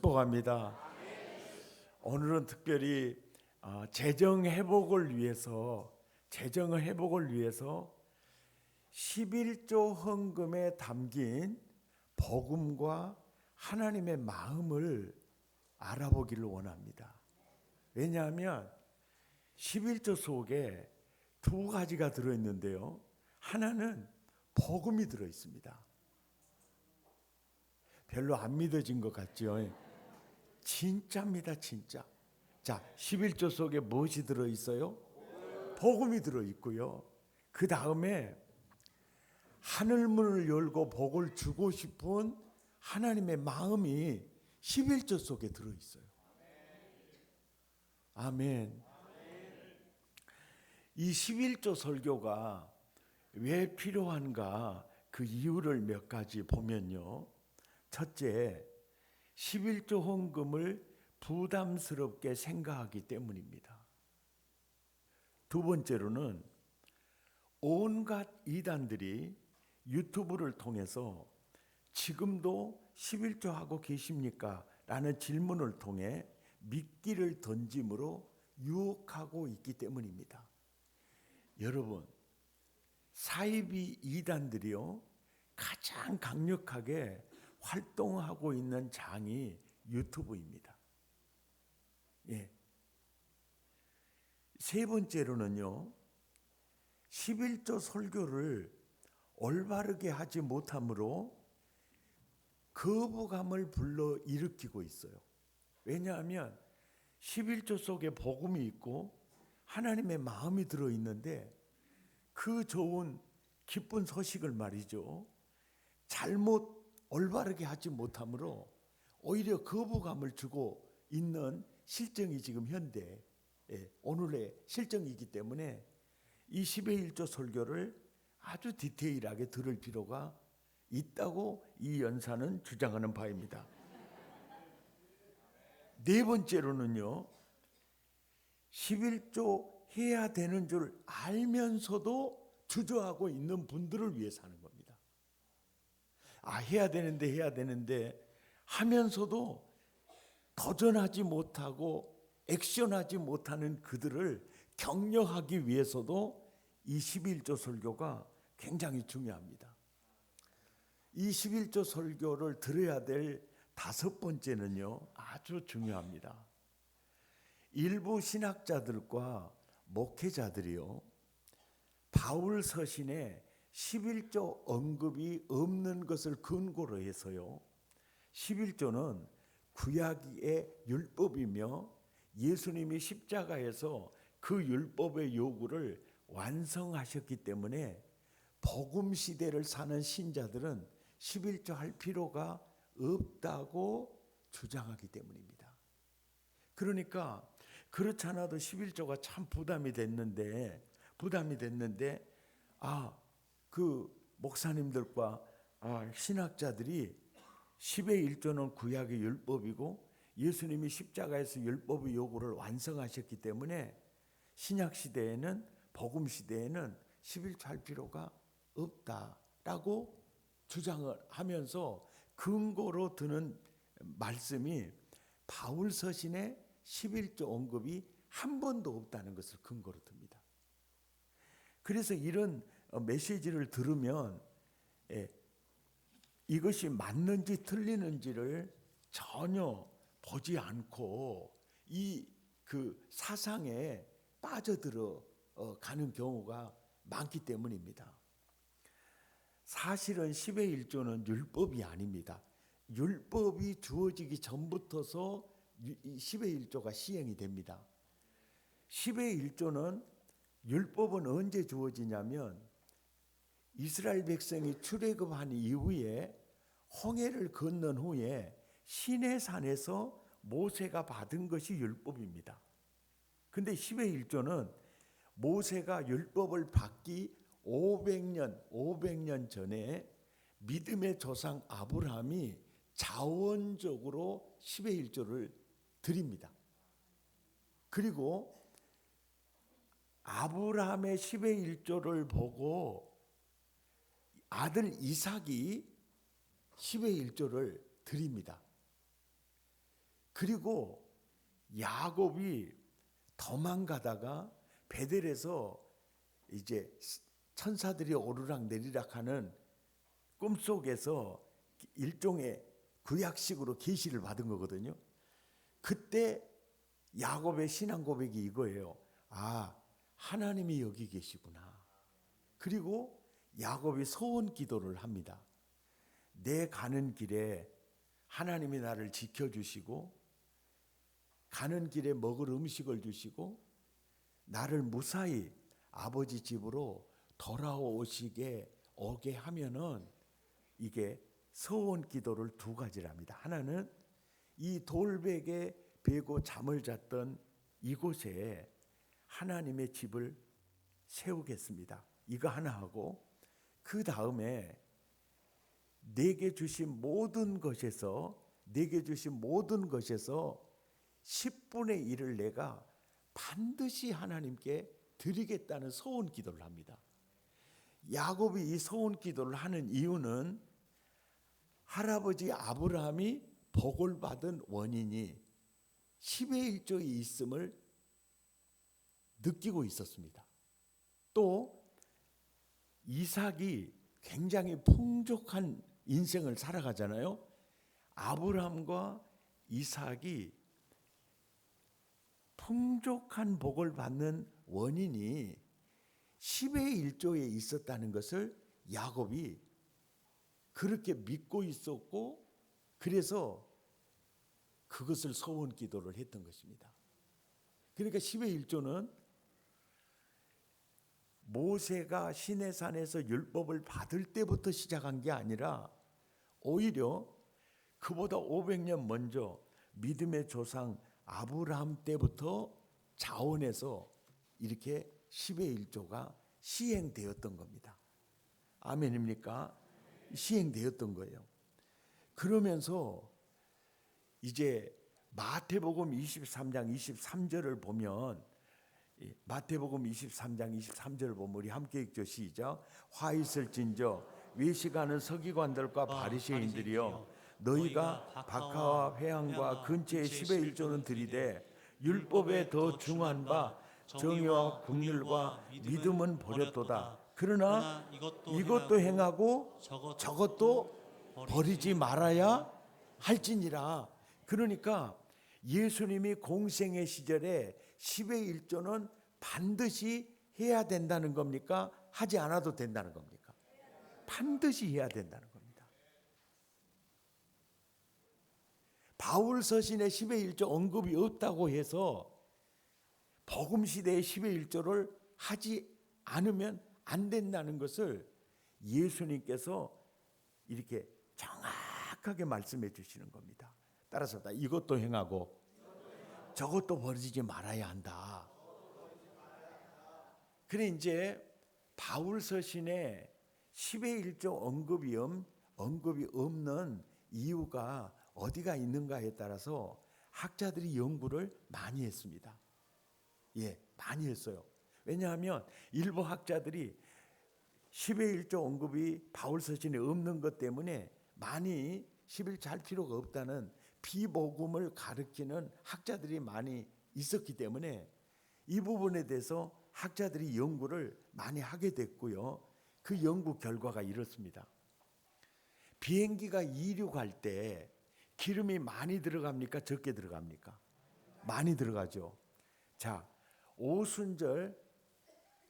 축복합니다. 오늘은 특별히 재정 회복을 위해서 11조 헌금에 담긴 복음과 하나님의 마음을 알아보기를 원합니다. 왜냐하면 11조 속에 두 가지가 들어있는데요. 하나는 복음이 들어있습니다. 별로 안 믿어진 것 같죠? 진짜입니다, 진짜. 자, 11조 속에 무엇이 들어있어요? 복음이 들어있고요. 그 다음에 하늘문을 열고 복을 주고 싶은 하나님의 마음이 11조 속에 들어있어요. 아멘. 이 11조 설교가 왜 필요한가 그 이유를 몇 가지 보면요. 첫째, 11조 헌금을 부담스럽게 생각하기 때문입니다. 두 번째로는 온갖 이단들이 유튜브를 통해서 지금도 11조 하고 계십니까? 라는 질문을 통해 미끼를 던짐으로 유혹하고 있기 때문입니다. 여러분, 사이비 이단들이요 가장 강력하게 활동하고 있는 장이 유튜브입니다. 예. 세 번째로는요, 11조 설교를 올바르게 하지 못함으로 거부감을 불러일으키고 있어요. 왜냐하면 11조 속에 복음이 있고 하나님의 마음이 들어있는데 그 좋은 기쁜 소식을 말이죠, 잘못 올바르게 하지 못함으로 오히려 거부감을 주고 있는 실정이 지금 현대 오늘의 실정이기 때문에 이 11조 설교를 아주 디테일하게 들을 필요가 있다고 이 연사는 주장하는 바입니다. 네 번째로는요, 11조 해야 되는 줄 알면서도 주저하고 있는 분들을 위해 사는 겁니다. 해야 되는데 하면서도 도전하지 못하고 액션하지 못하는 그들을 격려하기 위해서도 이 11조 설교가 굉장히 중요합니다. 이 11조 설교를 들어야 될 다섯 번째는요, 아주 중요합니다. 일부 신학자들과 목회자들이요, 바울 서신에 11조 언급이 없는 것을 근거로 해서요, 11조는 구약의 율법이며 예수님이 십자가에서 그 율법의 요구를 완성하셨기 때문에 복음 시대를 사는 신자들은 11조 할 필요가 없다고 주장하기 때문입니다. 그러니까 그렇지 않아도 11조가 참 부담이 됐는데 그 목사님들과 신학자들이 10의 1조는 구약의 율법이고 예수님이 십자가에서 율법의 요구를 완성하셨기 때문에 신약 시대에는, 복음 시대에는 11조 할 필요가 없다라고 주장을 하면서 근거로 드는 말씀이 바울 서신에 11조 언급이 한 번도 없다는 것을 근거로 듭니다. 그래서 이런 메시지를 들으면 이것이 맞는지 틀리는지를 전혀 보지 않고 그 사상에 빠져들어 가는 경우가 많기 때문입니다. 사실은 10의 1조는 율법이 아닙니다. 율법이 주어지기 전부터서 10의 1조가 시행이 됩니다. 10의 1조는 율법은 언제 주어지냐면 이스라엘 백성이 출애굽한 이후에 홍해를 건넌 후에 시내산에서 모세가 받은 것이 율법입니다. 근데 10의 1조는 모세가 율법을 받기 500년 전에 믿음의 조상 아브라함이 자원적으로 10의 1조를 드립니다. 그리고 아브라함의 10의 1조를 보고 아들 이삭이 10의 1조를 드립니다. 그리고 야곱이 도망가다가 베델에서 이제 천사들이 오르락내리락하는 꿈속에서 일종의 구약식으로 계시를 받은 거거든요. 그때 야곱의 신앙 고백이 이거예요. 아, 하나님이 여기 계시구나. 그리고 야곱이 소원 기도를 합니다. 내 가는 길에 하나님이 나를 지켜주시고 가는 길에 먹을 음식을 주시고 나를 무사히 아버지 집으로 오게 하면은 이게 소원 기도를 두 가지를 합니다. 하나는 이 돌베개 베고 잠을 잤던 이곳에 하나님의 집을 세우겠습니다. 이거 하나 하고 그 다음에 내게 주신 모든 것에서 10분의 1을 내가 반드시 하나님께 드리겠다는 소원 기도를 합니다. 야곱이 이 소원 기도를 하는 이유는 할아버지 아브라함이 복을 받은 원인이 10의 1조에 있음을 느끼고 있었습니다. 또 이삭이 굉장히 풍족한 인생을 살아가잖아요. 아브라함과 이삭이 풍족한 복을 받는 원인이 10의 1조에 있었다는 것을 야곱이 그렇게 믿고 있었고 그래서 그것을 소원 기도를 했던 것입니다. 그러니까 10의 1조는 모세가 시내산에서 율법을 받을 때부터 시작한 게 아니라 오히려 그보다 500년 먼저 믿음의 조상 아브라함 때부터 자원해서 이렇게 10의 1조가 시행되었던 겁니다. 아멘입니까? 시행되었던 거예요. 그러면서 이제 마태복음 23장 23절을 보면 마태복음 23장 23절을 보면 우리 함께 읽죠. 시작. 화 있을진저 외식하는 서기관들과 바리새인들이여 너희가 박하와 회향과 근처의 10의 1조는 들이되 율법에 더 중한 바 정의와 긍휼과 믿음은 버렸도다. 그러나 이것도 행하고 저것도 버리지 말아야 할지니라. 그러니까 예수님이 공생의 시절에 10의 1조는 반드시 해야 된다는 겁니까? 하지 않아도 된다는 겁니까? 반드시 해야 된다는 겁니다. 바울 서신에 10의 1조 언급이 없다고 해서 복음 시대의 10의 1조를 하지 않으면 안 된다는 것을 예수님께서 이렇게 정확하게 말씀해 주시는 겁니다. 따라서 이것도 행하고 저것도 버리지 말아야 한다. 그래 이제 바울 서신에 10의 1조 언급이 없는 이유가 어디가 있는가에 따라서 학자들이 연구를 많이 했습니다. 예, 많이 했어요. 왜냐하면 일부 학자들이 10의 1조 언급이 바울 서신에 없는 것 때문에 많이 11조 할 필요가 없다는 비복음을 가르치는 학자들이 많이 있었기 때문에 이 부분에 대해서 학자들이 연구를 많이 하게 됐고요. 그 연구 결과가 이렇습니다. 비행기가 이륙할 때 기름이 많이 들어갑니까? 적게 들어갑니까? 많이 들어가죠. 자,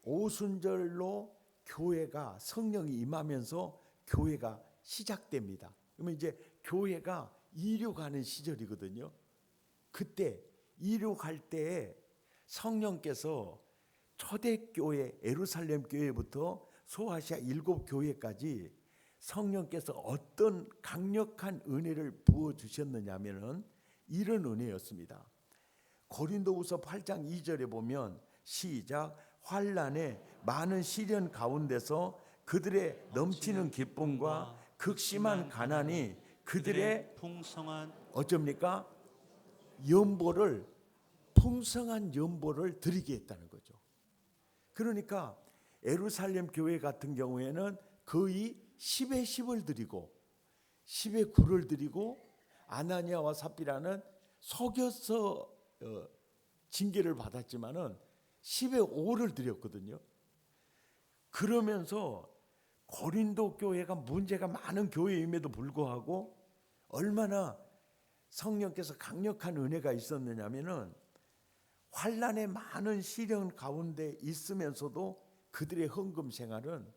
오순절로 교회가 성령이 임하면서 교회가 시작됩니다. 그러면 이제 교회가 이륙하는 시절이거든요. 그때 이륙할 때 성령께서 초대교회 에루살렘 교회부터 소아시아 7교회까지 성령께서 어떤 강력한 은혜를 부어주셨느냐면 이런 은혜였습니다. 고린도후서 8장 2절에 보면 시작. 환난에 많은 시련 가운데서 그들의 넘치는 기쁨과 극심한 가난이 그들의 풍성한 어쩝니까? 연보를 풍성한 연보를 드리게 했다는 거죠. 그러니까 예루살렘 교회 같은 경우에는 거의 10의 10을 드리고 10의 9를 드리고 아나니아와 삽비라는 속여서 징계를 받았지만은 10의 5를 드렸거든요. 그러면서 고린도 교회가 문제가 많은 교회임에도 불구하고 얼마나 성령께서 강력한 은혜가 있었느냐면은 환난의 많은 시련 가운데 있으면서도 그들의 헌금 생활은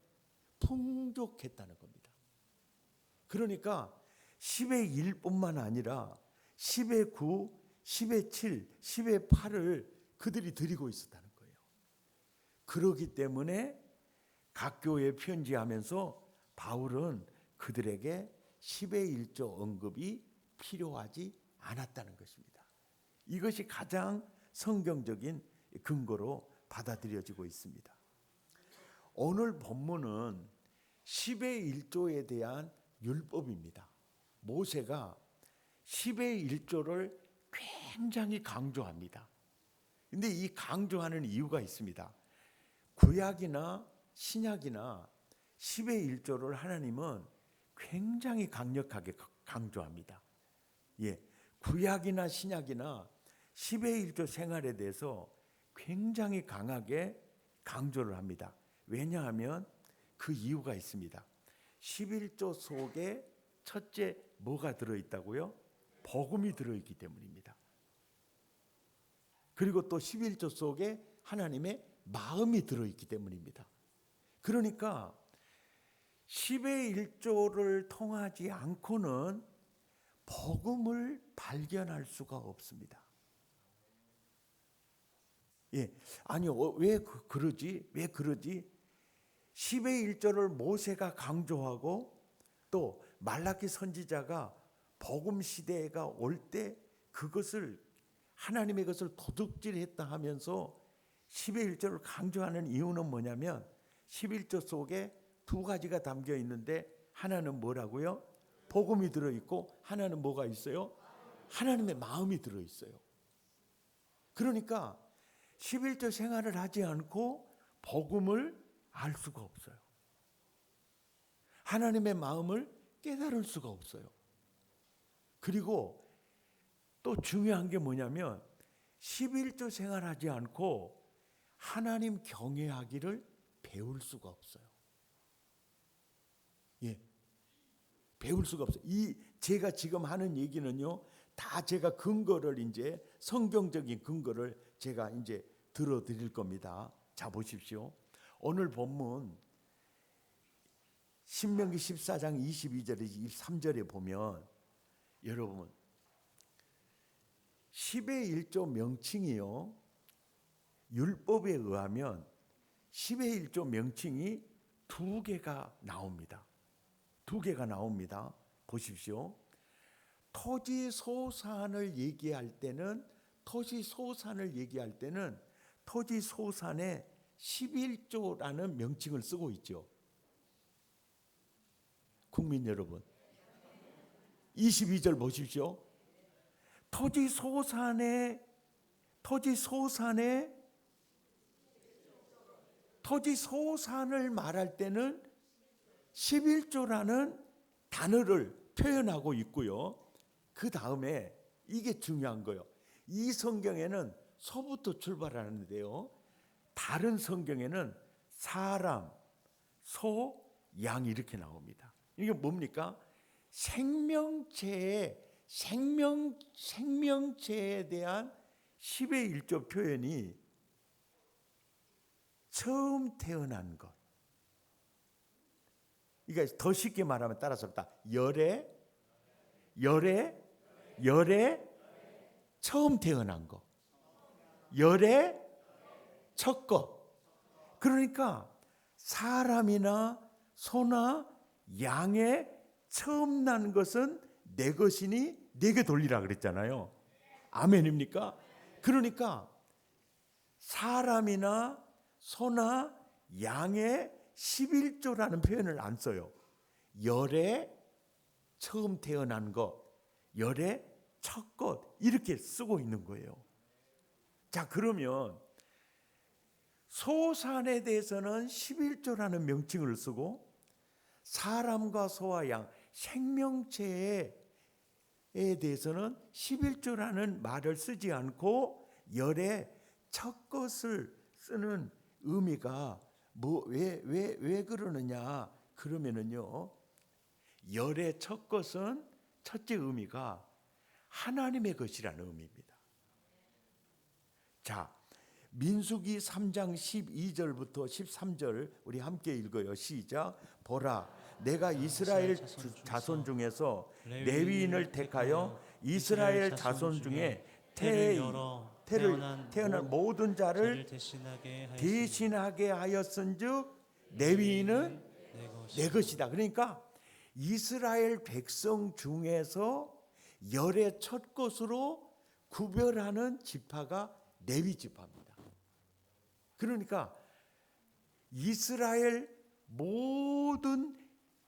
풍족했다는 겁니다. 그러니까 10의 1뿐만 아니라 10의 9, 10의 7, 10의 8을 그들이 드리고 있었다는 거예요. 그렇기 때문에 각 교회에 편지하면서 바울은 그들에게 10의 1조 언급이 필요하지 않았다는 것입니다. 이것이 가장 성경적인 근거로 받아들여지고 있습니다. 오늘 본문은 10의 1조에 대한 율법입니다. 모세가 10의 1조를 굉장히 강조합니다. 근데 이 강조하는 이유가 있습니다. 구약이나 신약이나 10의 1조를 하나님은 굉장히 강력하게 강조합니다. 구약이나 신약이나 10의 1조 생활에 대해서 굉장히 강하게 강조를 합니다. 왜냐하면 그 이유가 있습니다. 11조 속에 첫째 뭐가 들어있다고요? 복음이 들어있기 때문입니다. 그리고 또 11조 속에 하나님의 마음이 들어있기 때문입니다. 그러니까 10의 1조를 통하지 않고는 복음을 발견할 수가 없습니다. 아니요, 왜 그러지? 왜 그러지? 10의 1조를 모세가 강조하고 또 말라기 선지자가 복음 시대가 올 때 그것을 하나님의 것을 도둑질했다 하면서 10의 1조를 강조하는 이유는 뭐냐면 11조 속에 두 가지가 담겨 있는데 하나는 뭐라고요? 복음이 들어있고 하나는 뭐가 있어요? 하나님의 마음이 들어있어요. 그러니까 11조 생활을 하지 않고 복음을 알 수가 없어요. 하나님의 마음을 깨달을 수가 없어요. 그리고 또 중요한 게 뭐냐면 11조 생활하지 않고 하나님 경외하기를 배울 수가 없어요. 배울 수가 없어요. 제가 지금 하는 얘기는요, 다 제가 근거를 이제 성경적인 근거를 제가 이제 들어드릴 겁니다. 자, 보십시오. 오늘 본문 신명기 14장 22절에서 23절에 보면 여러분 10의 1조 명칭이요, 율법에 의하면 10의 1조 명칭이 두 개가 나옵니다. 두 개가 나옵니다. 보십시오. 토지 소산을 얘기할 때는 토지 소산에 11조라는 명칭을 쓰고 있죠. 국민 여러분, 22절 보십시오. 토지 소산을 말할 때는 11조라는 단어를 표현하고 있고요. 그 다음에 이게 중요한 거예요. 이 성경에는 소부터 출발하는데요, 다른 성경에는 사람, 소, 양 이렇게 나옵니다. 이게 뭡니까? 생명체에 대한 10의 1조 표현이 처음 태어난 것. 그러니까 더 쉽게 말하면 따라서 열에 처음 태어난 거. 열에 첫 것. 그러니까 사람이나 소나 양에 처음 난 것은 내 것이니 내게 돌리라 그랬잖아요. 아멘입니까? 그러니까 사람이나 소나 양의 11조라는 표현을 안 써요. 열에 처음 태어난 것, 열에 첫 것 이렇게 쓰고 있는 거예요. 자, 그러면 소산에 대해서는 11조라는 명칭을 쓰고 사람과 소와 양 생명체에 대해서는 11조라는 말을 쓰지 않고 열의 첫 것을 쓰는 의미가 왜 그러느냐 그러면은요, 열의 첫 것은 첫째 의미가 하나님의 것이라는 의미입니다. 자, 민수기 3장 12절부터 13절 우리 함께 읽어요. 시작. 보라, 내가 이스라엘 자손 중에서 레위인을 택하여 이스라엘 자손 중에 태어난 모든 자를 대신하게 하였은즉 레위인은 내 것이다. 그러니까 이스라엘 백성 중에서 열의 첫 것으로 구별하는 지파가 레위 지파입니다. 그러니까 이스라엘 모든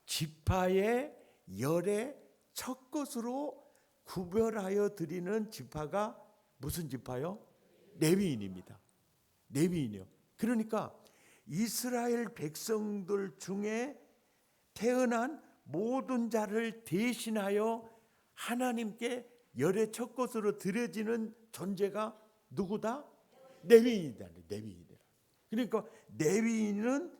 지파의 열의 첫 것으로 구별하여 드리는 지파가 무슨 지파요? 레위인입니다. 레위인이요. 그러니까 이스라엘 백성들 중에 태어난 모든 자를 대신하여 하나님께 열의 첫 것으로 드려지는 존재가 누구다? 레위인이다. 레위인이다. 그러니까 레위인은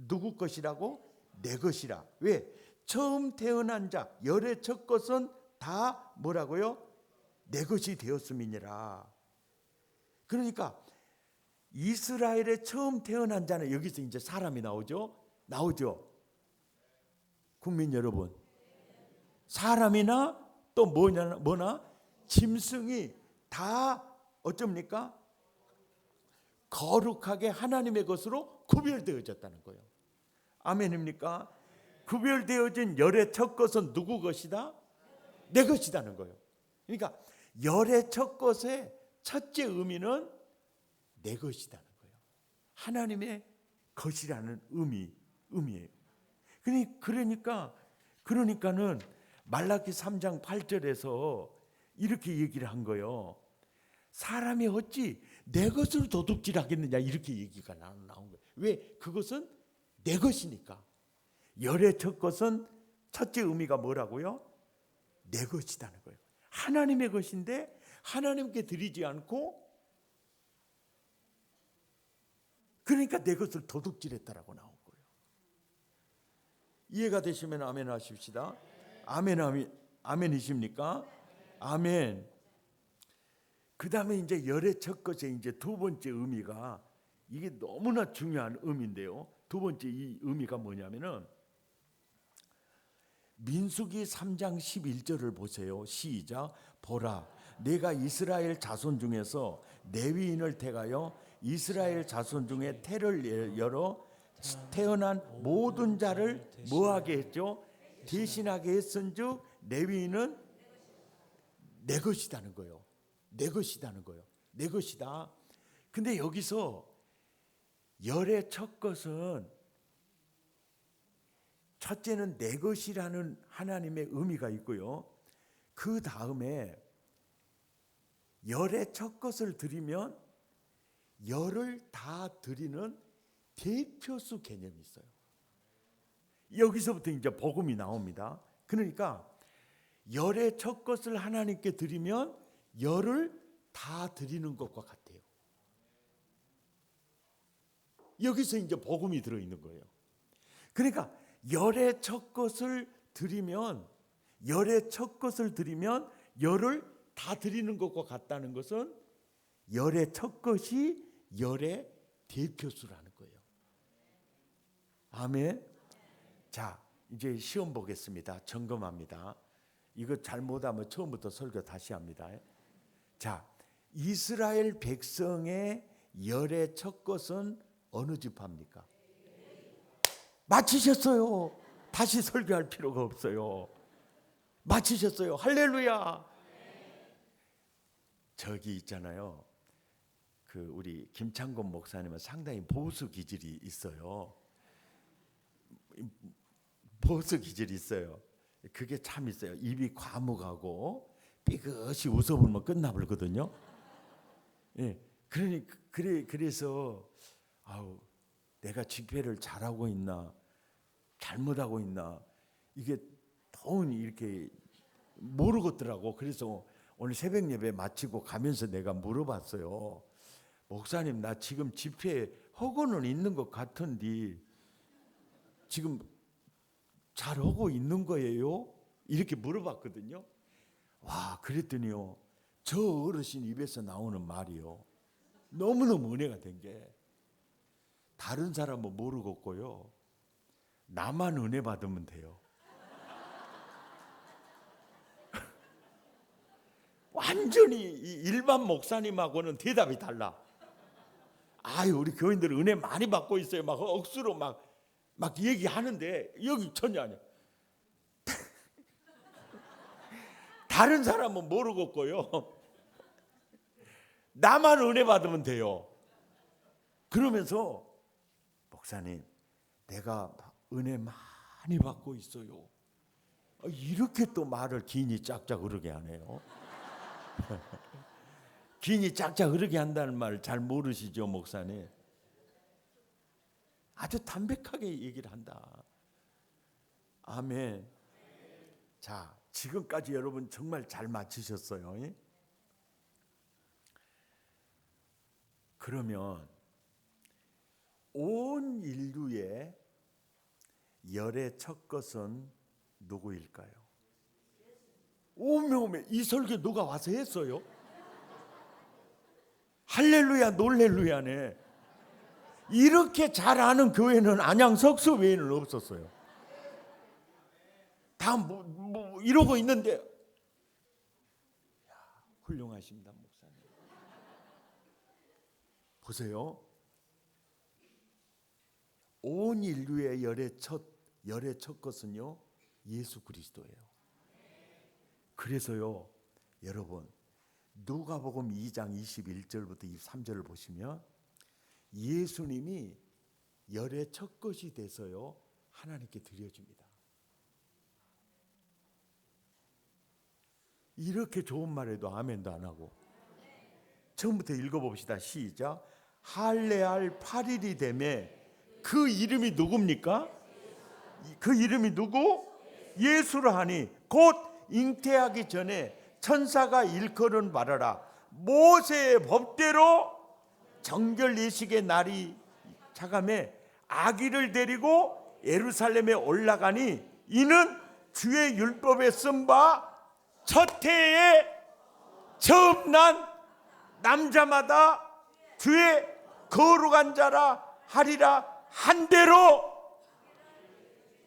누구 것이라고? 내 것이라. 왜? 처음 태어난 자 열의 첫 것은 다 뭐라고요? 내 것이 되었음이니라. 그러니까 이스라엘의 처음 태어난 자는 여기서 이제 사람이 나오죠. 국민 여러분, 사람이나 또 뭐나 짐승이 다 어쩝니까? 거룩하게 하나님의 것으로 구별되어졌다는 거예요. 아멘입니까? 구별되어진 열의 첫 것은 누구 것이다? 내 것이라는 거예요. 그러니까 열의 첫 것의 첫째 의미는 내 것이라는 거예요. 하나님의 것이라는 의미예요. 그러니까는 말라기 3장 8절에서 이렇게 얘기를 한 거예요. 사람이 어찌 내 것을 도둑질하겠느냐, 이렇게 얘기가 나온 거예요. 왜? 그것은 내 것이니까. 열의 첫 것은 첫째 의미가 뭐라고요? 내 것이라는 거예요. 하나님의 것인데 하나님께 드리지 않고, 그러니까 내 것을 도둑질했다라고 나온 거예요. 이해가 되시면 아멘 하십시다. 아멘이십니까? 아멘. 그 다음에 이제 열의 첫 것의 이제 두 번째 의미가, 이게 너무나 중요한 의미인데요. 두 번째 이 의미가 뭐냐면은 민수기 3장 11절을 보세요. 시작. 보라, 내가 이스라엘 자손 중에서 레위인을 택하여 이스라엘 자손 중에 태를 열어 태어난 모든 자를 뭐하게 했죠? 대신하게 했은즉 레위인은 내 것이라는 거예요. 내 것이라는 거예요. 내 것이다. 근데 여기서 열의 첫 것은, 첫째는 내 것이라는 하나님의 의미가 있고요. 그 다음에 열의 첫 것을 드리면 열을 다 드리는 대표수 개념이 있어요. 여기서부터 이제 복음이 나옵니다. 그러니까 열의 첫 것을 하나님께 드리면 열을 다 드리는 것과 같아요. 여기서 이제 복음이 들어있는 거예요. 그러니까 열의 첫 것을 드리면 열의 열을 다 드리는 것과 같다는 것은 열의 첫 것이 열의 대표수라는 거예요. 아멘. 자, 이제 시험 보겠습니다. 점검합니다. 이거 잘못하면 처음부터 설교 다시 합니다. 자, 이스라엘 백성의 열의 첫 것은 어느 지파입니까? 맞히셨어요. 다시 설교할 필요가 없어요. 맞히셨어요. 할렐루야. 저기 있잖아요. 그 우리 김창곤 목사님은 상당히 보수 기질이 있어요. 보수 기질이 있어요. 그게 참 있어요. 입이 과묵하고 삐끗이 웃어보면 끝나버리거든요. 예, 그래서 내가 집회를 잘하고 있나 잘못하고 있나, 이게 더 이렇게 모르겠더라고. 그래서 오늘 새벽 예배 마치고 가면서 내가 물어봤어요. 목사님, 나 지금 집회에 허거는 있는 것 같은데 지금 잘 하고 있는 거예요? 이렇게 물어봤거든요. 와, 그랬더니요, 저 어르신 입에서 나오는 말이요, 너무너무 은혜가 된 게, 다른 사람은 모르겠고요, 나만 은혜 받으면 돼요. 완전히 일반 목사님하고는 대답이 달라. 아유, 우리 교인들은 은혜 많이 받고 있어요. 막 억수로 막 얘기하는데 여기 전혀 아니야. 다른 사람은 모르겠고요, 나만 은혜 받으면 돼요. 그러면서 목사님, 내가 은혜 많이 받고 있어요. 이렇게 또 말을 기니 짝짝 흐르게 하네요. 기니 짝짝 흐르게 한다는 말 잘 모르시죠, 목사님? 아주 담백하게 얘기를 한다. 아멘. 자, 지금까지 여러분 정말 잘 맞추셨어요. 그러면 온 인류의 열의 첫 것은 누구일까요? 오메오메, 이 설교 누가 와서 했어요? 할렐루야 놀렐루야네. 이렇게 잘 아는 교회는 안양 석수 외에는 없었어요. 다 뭐 이러고 있는데, 훌륭하십니다, 목사님. 보세요. 온 인류의 열의 첫 것은요, 예수 그리스도예요. 그래서요, 여러분, 누가복음 2장 21절부터 23절을 보시면 예수님이 열의 첫 것이 돼서요, 하나님께 드려집니다. 이렇게 좋은 말에도 아멘도 안 하고. 처음부터 읽어봅시다. 시작. 할례할 8일이 되매 그 이름이 누굽니까? 그 이름이 누구? 예수라 하니 곧 잉태하기 전에 천사가 일컬은 말하라. 모세의 법대로 정결 예식의 날이 차감해 아기를 데리고 예루살렘에 올라가니 이는 주의 율법에 쓴 바 첫 해에 처음 난 남자마다 주의 거룩한 자라 하리라 한 대로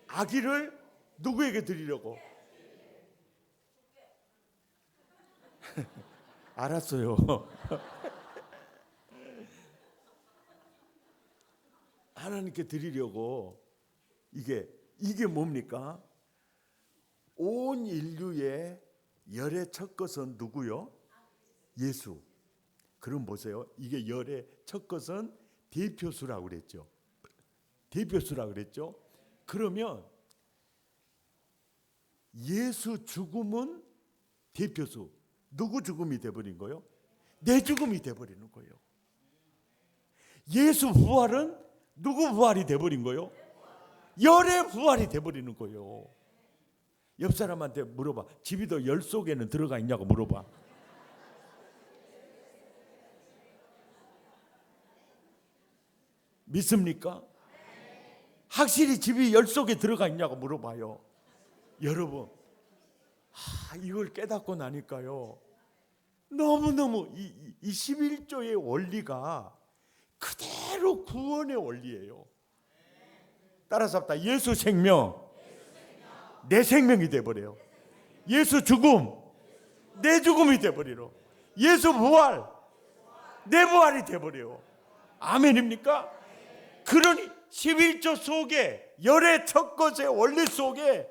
아기를 누구에게 드리려고? 알았어요. 하나님께 드리려고. 이게 뭡니까? 온 인류의 열의 첫 것은 누구요? 예수. 그럼 보세요. 이게 열의 첫 것은 대표수라고 그랬죠. 대표수라고 그랬죠. 그러면 예수 죽음은 대표수. 누구 죽음이 돼버린 거예요? 내 죽음이 돼버리는 거예요. 예수 부활은 누구 부활이 돼버린 거예요? 열의 부활이 돼버리는 거예요. 옆 사람한테 물어봐. 집이도 열 속에는 들어가 있냐고 물어봐. 믿습니까? 확실히 집이 열 속에 들어가 있냐고 물어봐요. 여러분, 이걸 깨닫고 나니까요, 너무너무 이 11조의 원리가 그대로 구원의 원리예요. 따라서 합시다. 예수 생명, 내 생명이 돼버려요. 예수 죽음, 내 죽음이 돼버리러. 예수 부활, 내 부활이 돼버려요. 아멘입니까? 그러니 11조 속에 열의 첫 것의 원리 속에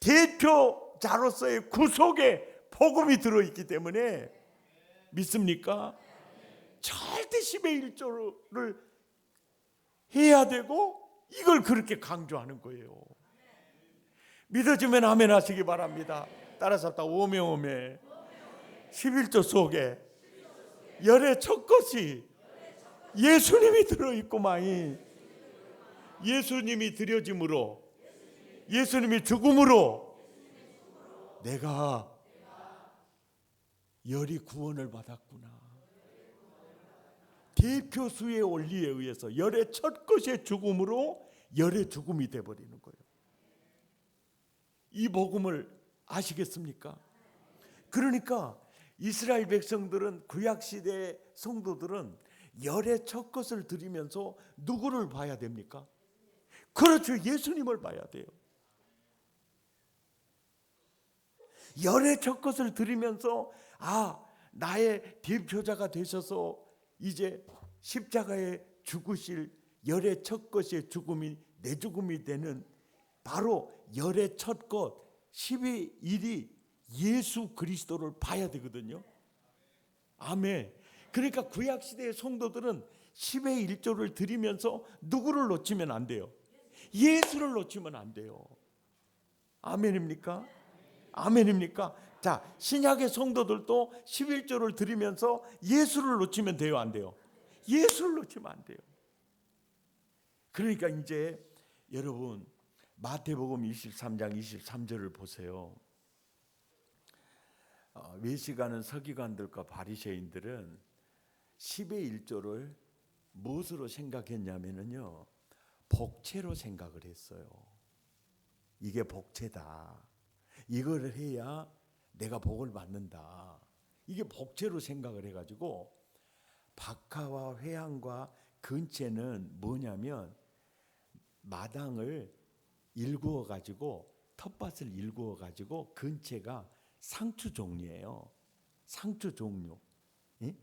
대표자로서의 구속의 복음이 들어있기 때문에, 믿습니까? 절대 10의 1조를 해야 되고 이걸 그렇게 강조하는 거예요. 믿어지면 아멘 하시기 바랍니다. 따라서 합시다. 오메오메. 11조 속에 열의 첫 것이 예수님이 들어있구마이. 예수님이 드려짐으로, 예수님이 죽음으로 내가 열이 구원을 받았구나. 대표수의 원리에 의해서 열의 첫 것의 죽음으로 열의 죽음이 되어버리는 거예요. 이 복음을 아시겠습니까? 그러니까 이스라엘 백성들은, 구약시대 성도들은 열의 첫 것을 드리면서 누구를 봐야 됩니까? 그렇죠, 예수님을 봐야 돼요. 열의 첫 것을 드리면서 나의 대표자가 되셔서 이제 십자가에 죽으실 열의 첫 것의 죽음이 내 죽음이 되는 바로 열의 첫 것 10의 1이 예수 그리스도를 봐야 되거든요. 아멘. 그러니까 구약시대의 성도들은 10의 1조를 드리면서 누구를 놓치면 안 돼요? 예수를 놓치면 안 돼요. 아멘입니까? 아멘입니까? 자, 신약의 성도들도 11조를 드리면서 예수를 놓치면 돼요, 안 돼요? 예수를 놓치면 안 돼요. 그러니까 이제 여러분 마태복음 23장 23절을 보세요. 외식하는 서기관들과 바리새인들은 10의 1조를 무엇으로 생각했냐면요, 복채로 생각을 했어요. 이게 복채다. 이걸 해야 내가 복을 받는다. 이게 복채로 생각을 해가지고 박하와 회향과 근채는 뭐냐면 마당을 일구어 가지고, 텃밭을 일구어 가지고, 근채가 상추 종류예요. 상추 종류. 예?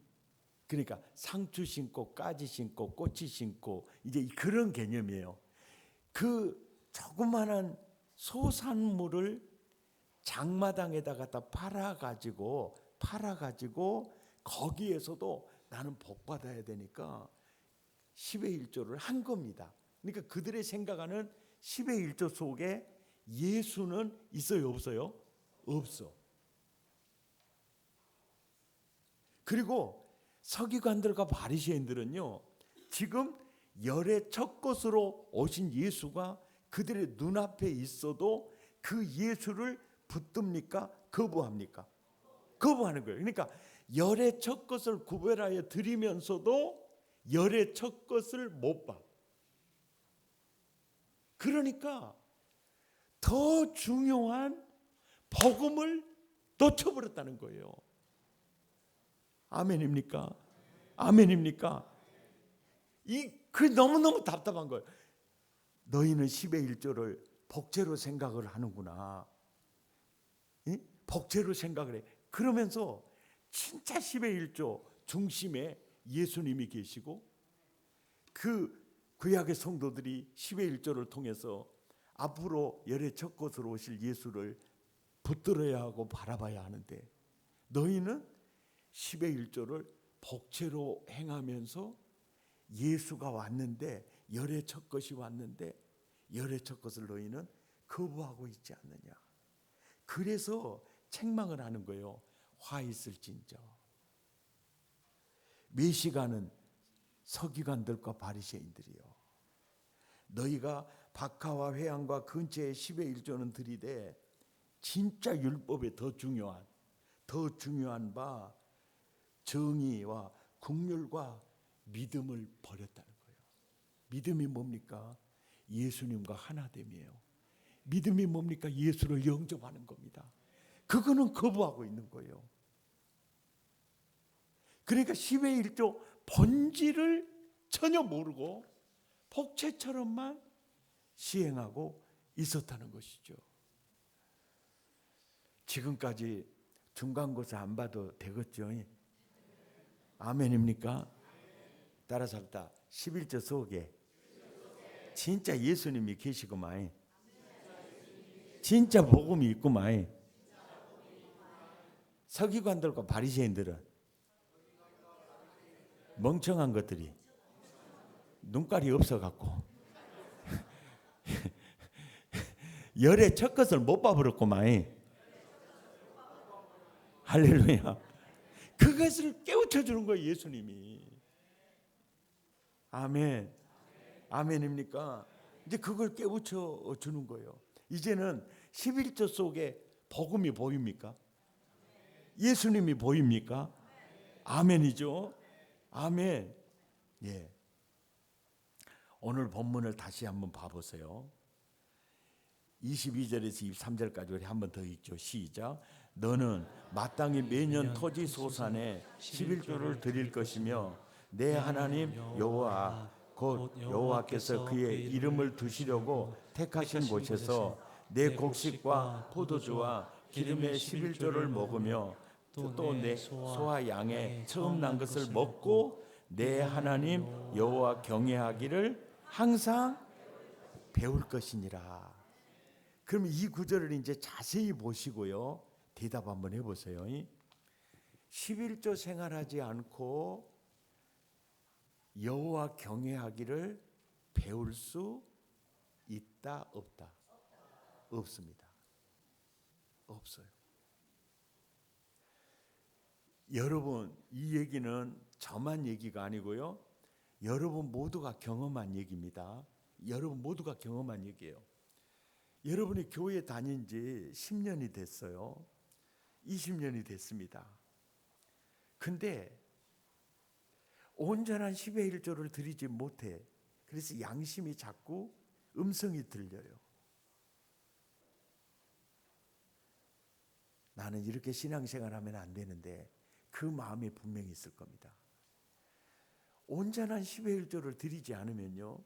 그러니까 상추 심고 가지 심고 꼬치 심고 이제 그런 개념이에요. 그 조그마한 소산물을 장마당에다 갖다 팔아가지고 거기에서도 나는 복 받아야 되니까 10의 1조를 한 겁니다. 그러니까 그들의 생각하는 10의 1조 속에 예수는 있어요, 없어요? 없어. 그리고 서기관들과 바리새인들은요, 지금 열의 첫 것으로 오신 예수가 그들의 눈앞에 있어도 그 예수를 붙듭니까? 거부합니까? 거부하는 거예요. 그러니까 열의 첫 것을 구별하여 드리면서도 열의 첫 것을 못 봐. 그러니까 더 중요한 복음을 놓쳐버렸다는 거예요. 아멘입니까? 아멘입니까? 그 너무너무 답답한 거예요. 너희는 10의 1조를 복채로 생각을 하는구나. 예? 복채로 생각을 해. 그러면서 진짜 10의 1조 중심에 예수님이 계시고, 그 구약의 성도들이 10의 1조를 통해서 앞으로 열의 첫 것으로 오실 예수를 붙들어야 하고 바라봐야 하는데, 너희는 10의 1조를 복채로 행하면서 예수가 왔는데, 열의 첫 것이 왔는데 열의 첫 것을 너희는 거부하고 있지 않느냐. 그래서 책망을 하는 거예요. 화 있을진저. 외식하는 서기관들과 바리새인들이요, 너희가 박하와 회향과 근처의 10의 1조는 드리되 진짜 율법에 더 중요한 바 정의와 긍휼과 믿음을 버렸다는 거예요. 믿음이 뭡니까? 예수님과 하나됨이에요. 믿음이 뭡니까? 예수를 영접하는 겁니다. 그거는 거부하고 있는 거예요. 그러니까 10의 1조 본질을 전혀 모르고 복채처럼만 시행하고 있었다는 것이죠. 지금까지 중간고사 안 봐도 되겠죠? 아멘입니까? 따라서 합시다. 11조 속에 진짜 예수님이 계시구만. 진짜 복음이 있구만. 서기관들과 바리새인들은 멍청한 것들이 눈깔이 없어갖고 열의 첫 것을 못 봐버렸구만. 할렐루야. 그것을 깨우쳐 주는 거예요, 예수님이. 아멘. 아멘입니까? 이제 그걸 깨우쳐 주는 거예요. 이제는 11조 속에 복음이 보입니까? 예수님이 보입니까? 아멘이죠. 아멘. 예. 오늘 본문을 다시 한번 봐보세요. 22절에서 23절까지 우리 한번 더 읽죠. 시작. 너는 마땅히 매년 토지 소산에 11조를 드릴 것이며 내 하나님 여호와 곧 여호와께서 그의 이름을 두시려고 택하신 곳에서 내 곡식과 포도주와 기름의 11조를 먹으며 또 내 소와 양의 처음 난 것을 먹고 내 하나님 여호와 경외하기를 항상 배울 것이니라. 그럼 이 구절을 이제 자세히 보시고요. 대답 한번 해보세요. 11조 생활하지 않고 여호와 경외하기를 배울 수 있다 없다? 없습니다. 없어요. 여러분, 이 얘기는 저만 얘기가 아니고요. 여러분 모두가 경험한 얘기입니다. 여러분 모두가 경험한 얘기예요. 여러분이 교회 다닌 지 10년이 됐어요. 20년이 됐습니다. 근데 온전한 10의 1조를 드리지 못해. 그래서 양심이 자꾸 음성이 들려요. 나는 이렇게 신앙생활하면 안 되는데 그 마음이 분명히 있을 겁니다. 온전한 10의 1조를 드리지 않으면요,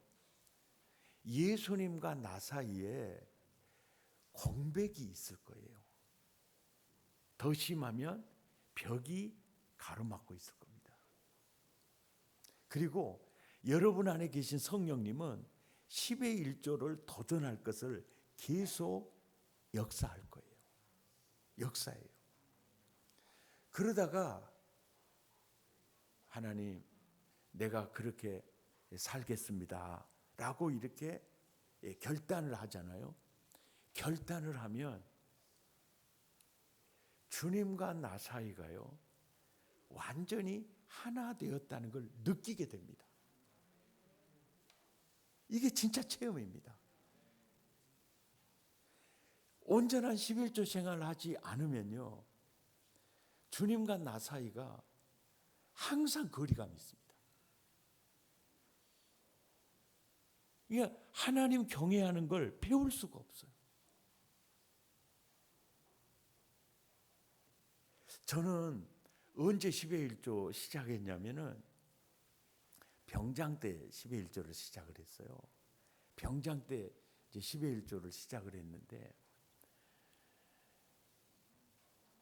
예수님과 나 사이에 공백이 있을 거예요. 더 심하면 벽이 가로막고 있을 겁니다. 그리고 여러분 안에 계신 성령님은 10의 1조를 도전할 것을 계속 역사할 거예요. 역사예요. 그러다가 하나님, 내가 그렇게 살겠습니다 라고 이렇게 결단을 하잖아요. 결단을 하면 주님과 나 사이가요, 완전히 하나 되었다는 걸 느끼게 됩니다. 이게 진짜 체험입니다. 온전한 11조 생활을 하지 않으면요, 주님과 나 사이가 항상 거리감이 있습니다. 이게 하나님 경외하는 걸 배울 수가 없어요. 저는 언제 10의 1조 시작했냐면은 병장 때 10의 1조를 시작을 했어요. 병장 때 이제 10의 1조를 시작을 했는데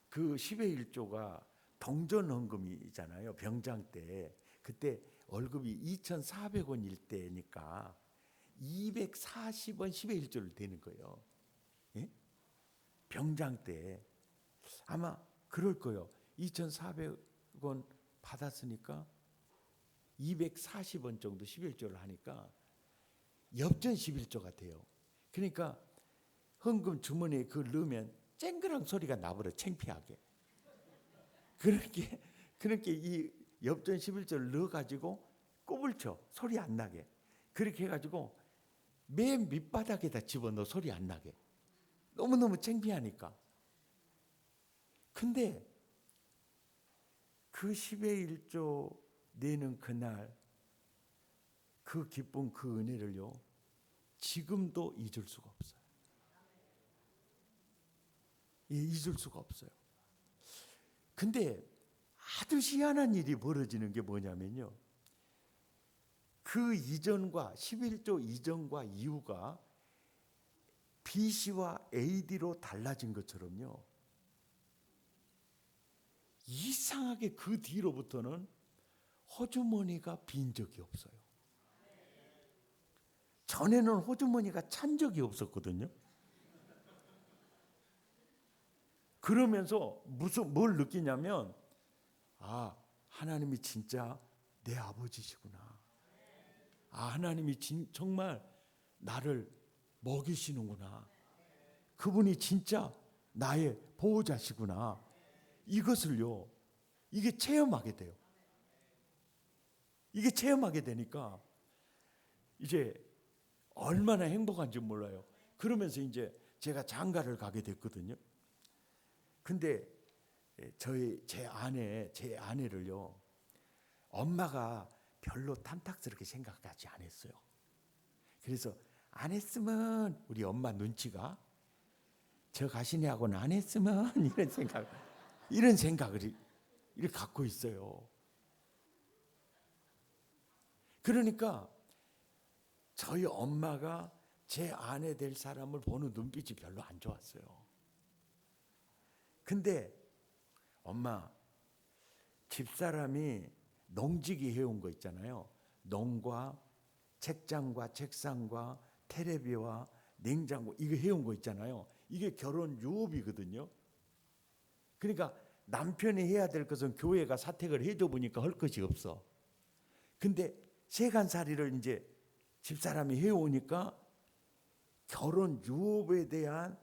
그 10의 1조가 동전헌금이잖아요. 병장 때. 그때 월급이 2,400원일 때니까 240원 10의 1조를 되는 거예요. 예? 병장 때. 아마 그럴 거예요. 2,400원 받았으니까 240원 정도 11조를 하니까 엽전 11조가 돼요. 그러니까 헌금 주머니에 그걸 넣으면 쨍그랑 소리가 나버려, 창피하게. 그렇게 이 엽전 11조를 넣어가지고 꼽을 쳐, 소리 안 나게. 그렇게 해가지고 맨 밑바닥에다 집어넣어, 소리 안 나게. 너무너무 창피하니까. 근데 그 10의 1조 내는 그날 그 기쁨, 그 은혜를요, 지금도 잊을 수가 없어요. 예, 잊을 수가 없어요. 근데 아주 희한한 일이 벌어지는 게 뭐냐면요, 그 이전과 11조 이전과 이후가 BC와 AD로 달라진 것처럼요, 이상하게 그 뒤로부터는 호주머니가 빈 적이 없어요. 전에는 호주머니가 찬 적이 없었거든요. 그러면서 뭘 느끼냐면, 아, 하나님이 진짜 내 아버지시구나. 아, 하나님이 정말 나를 먹이시는구나. 그분이 진짜 나의 보호자시구나. 이것을요, 이게 체험하게 돼요. 이게 체험하게 되니까 이제 얼마나 행복한지 몰라요. 그러면서 이제 제가 장가를 가게 됐거든요. 근데 제 아내를요, 엄마가 별로 탐탁스럽게 생각하지 않았어요. 그래서 안 했으면, 우리 엄마 눈치가 저 가시냐고는 안 했으면 이런 생각을 이렇게 갖고 있어요. 그러니까 저희 엄마가 제 아내 될 사람을 보는 눈빛이 별로 안 좋았어요. 근데 엄마, 집사람이 농지기 해온 거 있잖아요. 농과 책장과 책상과 테레비와 냉장고 이거 해온 거 있잖아요. 이게 결혼 유업이거든요. 그러니까 남편이 해야 될 것은 교회가 사택을 해줘 보니까 할 것이 없어. 근데 세간살이를 이제 집사람이 해오니까 결혼 유업에 대한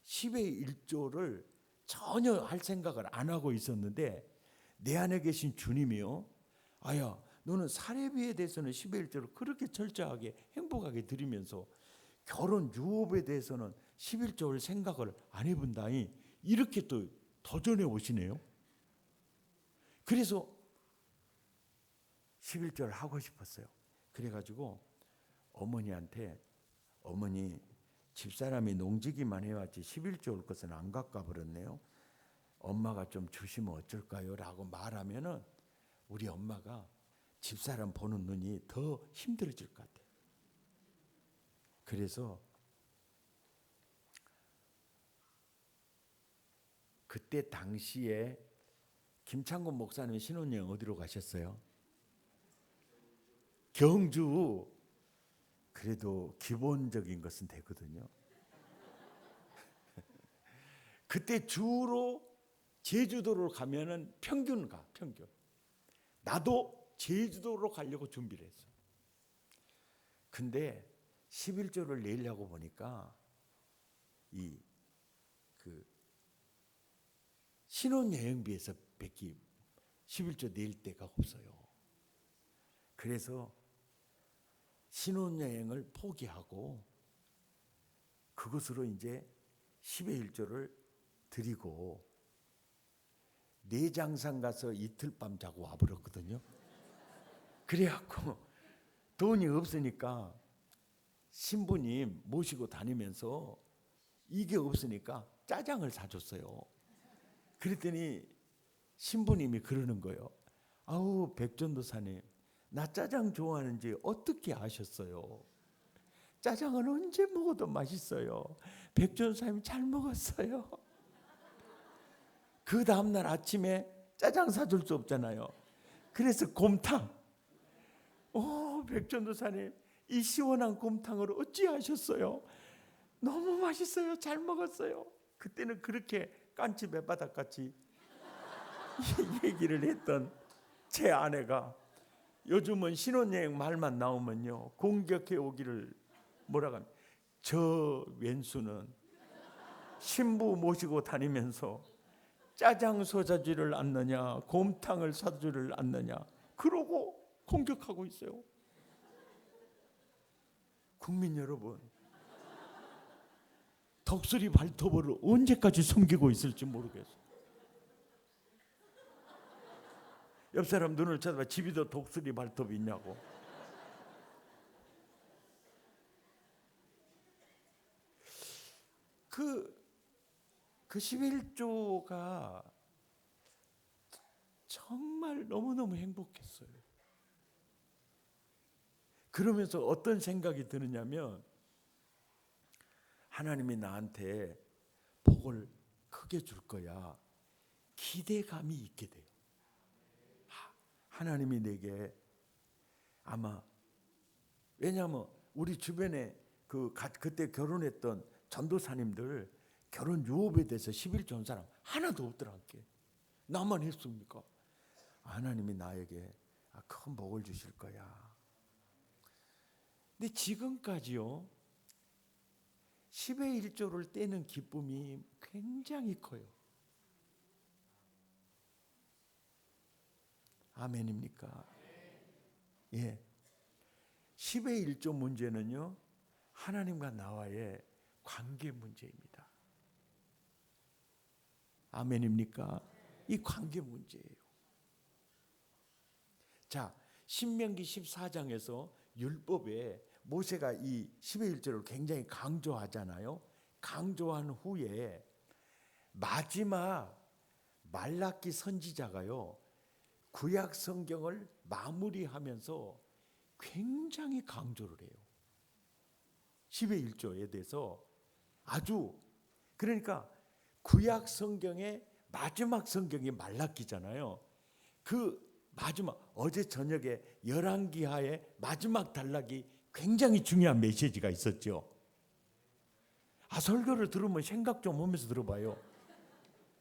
10의 1조를 전혀 할 생각을 안 하고 있었는데, 내 안에 계신 주님이요, 아야, 너는 사례비에 대해서는 10의 1조를 그렇게 철저하게 행복하게 드리면서 결혼 유업에 대해서는 11조를 생각을 안 해본다니, 이렇게 또 도전해 오시네요. 그래서 11조를 하고 싶었어요. 그래가지고 어머니한테, 어머니, 집사람이 농지기만 해왔지 11조 올 것은 안 가까 버렸네요. 엄마가 좀 주시면 어쩔까요? 라고 말하면은 우리 엄마가 집사람 보는 눈이 더 힘들어질 것 같아요. 그래서 그때 당시에 김창곤 목사님 신혼여행 어디로 가셨어요? 경주. 그래도 기본적인 것은 되거든요. 그때 주로 제주도로 가면은 평균 가, 평균. 나도 제주도로 가려고 준비를 했어. 근데 11조를 내려고 보니까 그 신혼여행비에서 밖에 11조 낼 데가 없어요. 그래서 신혼여행을 포기하고 그것으로 이제 10의 1조를 드리고 내장산 가서 이틀 밤 자고 와버렸거든요. 그래갖고 돈이 없으니까 신부님 모시고 다니면서 이게 없으니까 짜장을 사줬어요. 그랬더니 신부님이 그러는 거예요. 아우, 백전도사님, 나 짜장 좋아하는지 어떻게 아셨어요? 짜장은 언제 먹어도 맛있어요. 백전도사님 잘 먹었어요. 그 다음날 아침에 짜장 사줄 수 없잖아요. 그래서 곰탕. 백전도사님, 이 시원한 곰탕을 어찌하셨어요? 너무 맛있어요. 잘 먹었어요. 그때는 그렇게 깐치 매바닥같이 얘기를 했던 제 아내가 요즘은 신혼여행 말만 나오면요, 공격해 오기를 뭐라고 합니까? 저 왼수는 신부 모시고 다니면서 짜장 사주지를 않느냐, 곰탕을 사주지를 않느냐, 그러고 공격하고 있어요. 국민 여러분, 독수리 발톱을 언제까지 숨기고 있을지 모르겠어요. 옆 사람 눈을 쳐다봐. 집에도 독수리 발톱이 있냐고. 그 11조가 정말 너무너무 행복했어요. 그러면서 어떤 생각이 드느냐면, 하나님이 나한테 복을 크게 줄 거야, 기대감이 있게 돼요. 하나님이 내게 아마, 왜냐하면 우리 주변에 그때 결혼했던 전도사님들 결혼 유업에 대해서 11조 한 사람 하나도 없더라고요. 나만 했습니까? 하나님이 나에게 큰 복을 주실 거야. 근데 지금까지요, 10의 1조를 떼는 기쁨이 굉장히 커요. 아멘입니까? 예. 10의 1조 문제는요, 하나님과 나와의 관계 문제입니다. 아멘입니까? 이 관계 문제예요. 자, 신명기 14장에서 율법에 모세가 이 10의 1절을 굉장히 강조하잖아요. 강조한 후에 마지막 말라기 선지자가요, 구약 성경을 마무리하면서 굉장히 강조를 해요. 10의 1조에 대해서 아주, 그러니까 구약 성경의 마지막 성경이 말라기잖아요. 그 마지막, 어제 저녁에 열왕기하의 마지막 단락이 굉장히 중요한 메시지가 있었죠. 설교를 들으면 생각 좀 하면서 들어봐요.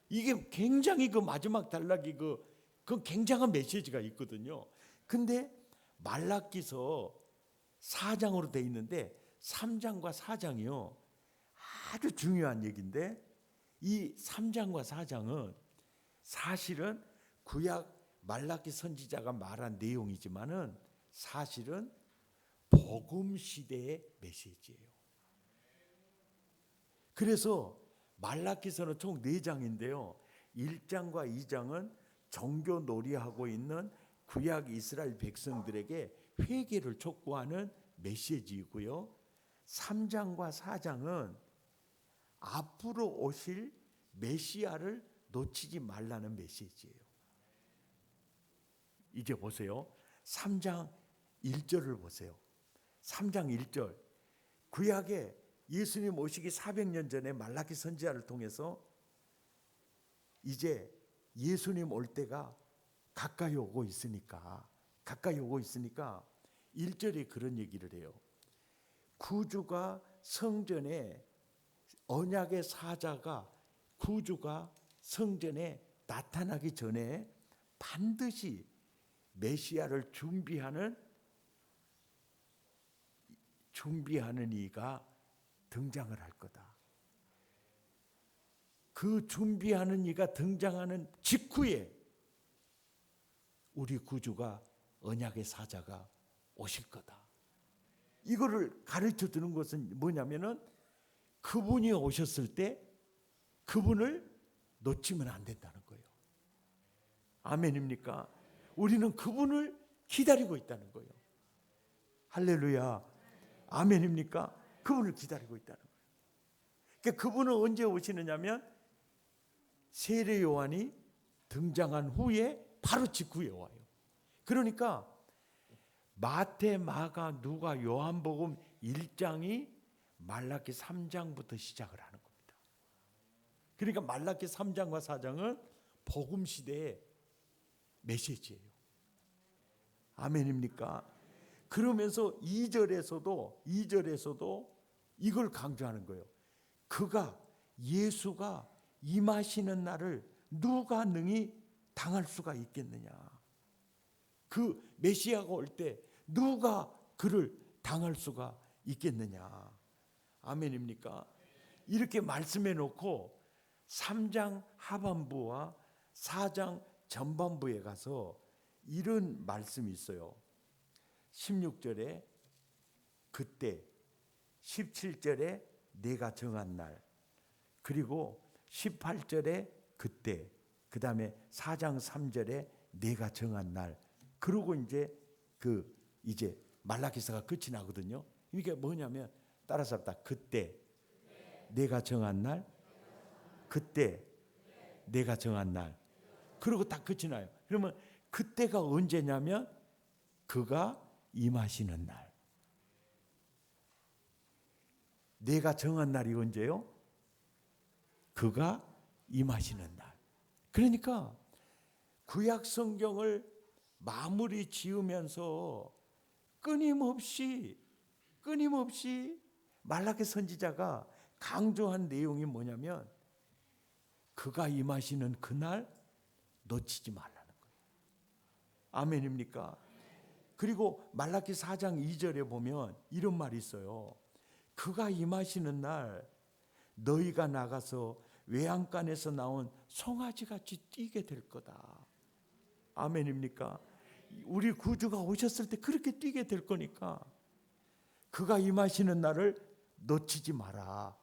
이게 굉장히 그 마지막 단락이 그 굉장한 메시지가 있거든요. 근데 말라기서 4장으로 돼 있는데 3장과 4장이요, 아주 중요한 얘기인데, 이 3장과 4장은 사실은 구약 말라기 선지자가 말한 내용이지만은 사실은 복음 시대의 메시지예요. 그래서 말라기서는 총 4장인데요. 1장과 2장은 종교 놀이하고 있는 구약 이스라엘 백성들에게 회개를 촉구하는 메시지이고요. 3장과 4장은 앞으로 오실 메시아를 놓치지 말라는 메시지예요. 이제 보세요. 3장 1절을 보세요. 3장 1절. 구약에 예수님 오시기 400년 전에 말라기 선지자를 통해서 이제 예수님 올 때가 가까이 오고 있으니까 1절에 그런 얘기를 해요. 구주가 성전에, 언약의 사자가 구주가 성전에 나타나기 전에 반드시 메시아를 준비하는 이가 등장을 할 거다. 그 준비하는 이가 등장하는 직후에 우리 구주가, 언약의 사자가 오실 거다. 이거를 가르쳐 주는 것은 뭐냐면은 그분이 오셨을 때 그분을 놓치면 안 된다는 거예요. 아멘입니까? 우리는 그분을 기다리고 있다는 거예요. 할렐루야. 아멘입니까? 그분을 기다리고 있다는 거예요. 그러니까 그분은 언제 오시느냐면 세례 요한이 등장한 후에 바로 직후에 와요. 그러니까 마태, 마가, 누가, 요한복음 1장이 말라기 3장부터 시작을 하는 겁니다. 그러니까 말라기 3장과 4장은 복음 시대의 메시지예요. 아멘입니까? 그러면서 2절에서도 이걸 강조하는 거예요. 예수가 임하시는 날을 누가 능히 당할 수가 있겠느냐. 그 메시아가 올 때 누가 그를 당할 수가 있겠느냐. 아멘입니까? 이렇게 말씀해 놓고 3장 하반부와 4장 전반부에 가서 이런 말씀이 있어요. 16절에 그때, 17절에 내가 정한 날, 그리고 18절에 그때, 그 다음에 4장 3절에 내가 정한 날. 그러고 이제 말라기서가 끝이 나거든요. 이게 뭐냐면 따라서 합다. 그때 내가 정한 날, 그때 내가 정한 날. 그러고 딱 끝이 나요. 그러면 그때가 언제냐면 그가 임하시는 날. 내가 정한 날이 언제요? 그가 임하시는 날. 그러니까 구약 성경을 마무리 지으면서 끊임없이 말라기 선지자가 강조한 내용이 뭐냐면 그가 임하시는 그날 놓치지 말라는 거예요. 아멘입니까? 그리고 말라기 4장 2절에 보면 이런 말이 있어요. 그가 임하시는 날 너희가 나가서 외양간에서 나온 송아지같이 뛰게 될 거다. 아멘입니까? 우리 구주가 오셨을 때 그렇게 뛰게 될 거니까 그가 임하시는 날을 놓치지 마라.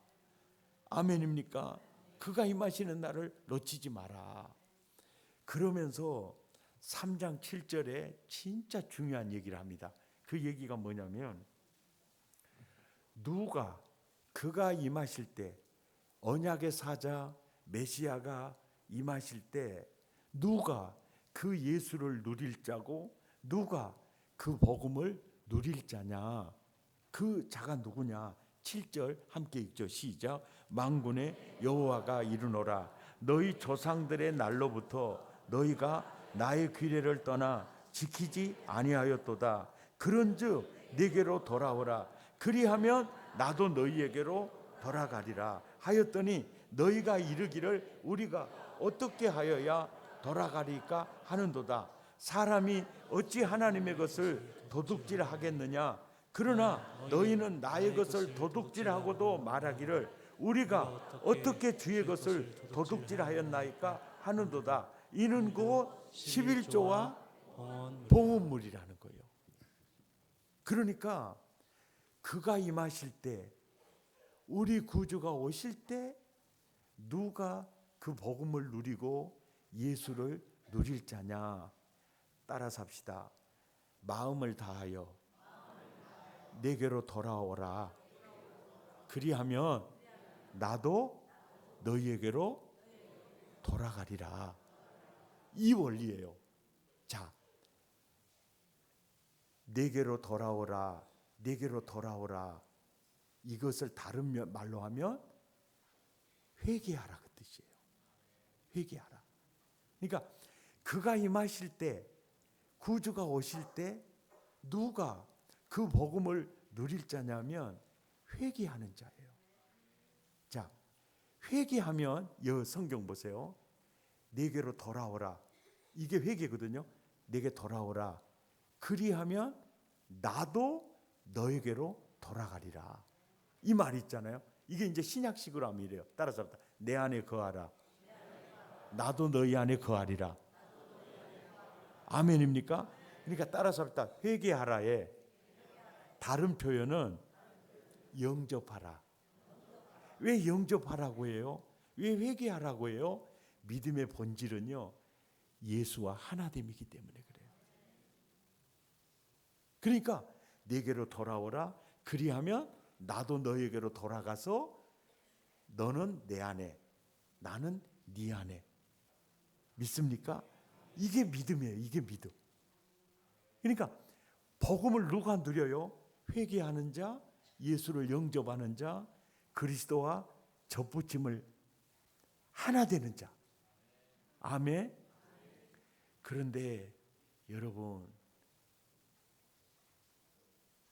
아멘입니까? 그가 임하시는 날을 놓치지 마라. 그러면서 3장 7절에 진짜 중요한 얘기를 합니다. 그 얘기가 뭐냐면 누가 그가 임하실 때, 언약의 사자 메시아가 임하실 때 누가 그 예수를 누릴 자고 누가 그 복음을 누릴 자냐. 그 자가 누구냐. 7절 함께 읽죠. 시작. 만군의 여호와가 이르노라. 너희 조상들의 날로부터 너희가 나의 규례를 떠나 지키지 아니하였도다. 그런즉 내게로 돌아오라. 그리하면 나도 너희에게로 돌아가리라 하였더니 너희가 이르기를 우리가 어떻게 하여야 돌아가리까 하는도다. 사람이 어찌 하나님의 것을 도둑질하겠느냐. 그러나 너희는 나의 것을 도둑질하고도 말하기를 우리가 어떻게 주의 것을 도둑질하였나이까 하는도다. 이는 곧 11조와 봉헌물이라는 거예요. 그러니까 그가 임하실 때, 우리 구주가 오실 때 누가 그 복음을 누리고 예수를 누릴 자냐. 따라서 합시다. 마음을 다하여 내게로 돌아오라. 그리하면 나도 너희에게로 돌아가리라. 이 원리예요. 자, 내게로 돌아오라. 내게로 돌아오라. 이것을 다른 말로 하면 회개하라 그 뜻이에요. 회개하라. 그러니까 그가 임하실 때, 구주가 오실 때 누가 그 복음을 누릴 자냐면 회개하는 자예요. 자, 회개하면 여 성경 보세요. 내게로 돌아오라. 이게 회개거든요. 내게 돌아오라. 그리하면 나도 너에게로 돌아가리라. 이 말이 있잖아요. 이게 이제 신약식으로 하면 이래요. 따라서 합니다. 내 안에 거하라. 나도 너희 안에 거하리라. 아멘입니까? 그러니까 따라서 합니다. 회개하라에 다른 표현은 영접하라. 왜 영접하라고 해요? 왜 회개하라고 해요? 믿음의 본질은요, 예수와 하나됨이기 때문에 그래요. 그러니까 내게로 돌아오라. 그리하면 나도 너에게로 돌아가서 너는 내 안에, 나는 네 안에. 믿습니까? 이게 믿음이에요. 이게 믿음. 그러니까 복음을 누가 누려요? 회개하는 자, 예수를 영접하는 자, 그리스도와 접붙임을 하나 되는 자. 아멘. 그런데 여러분,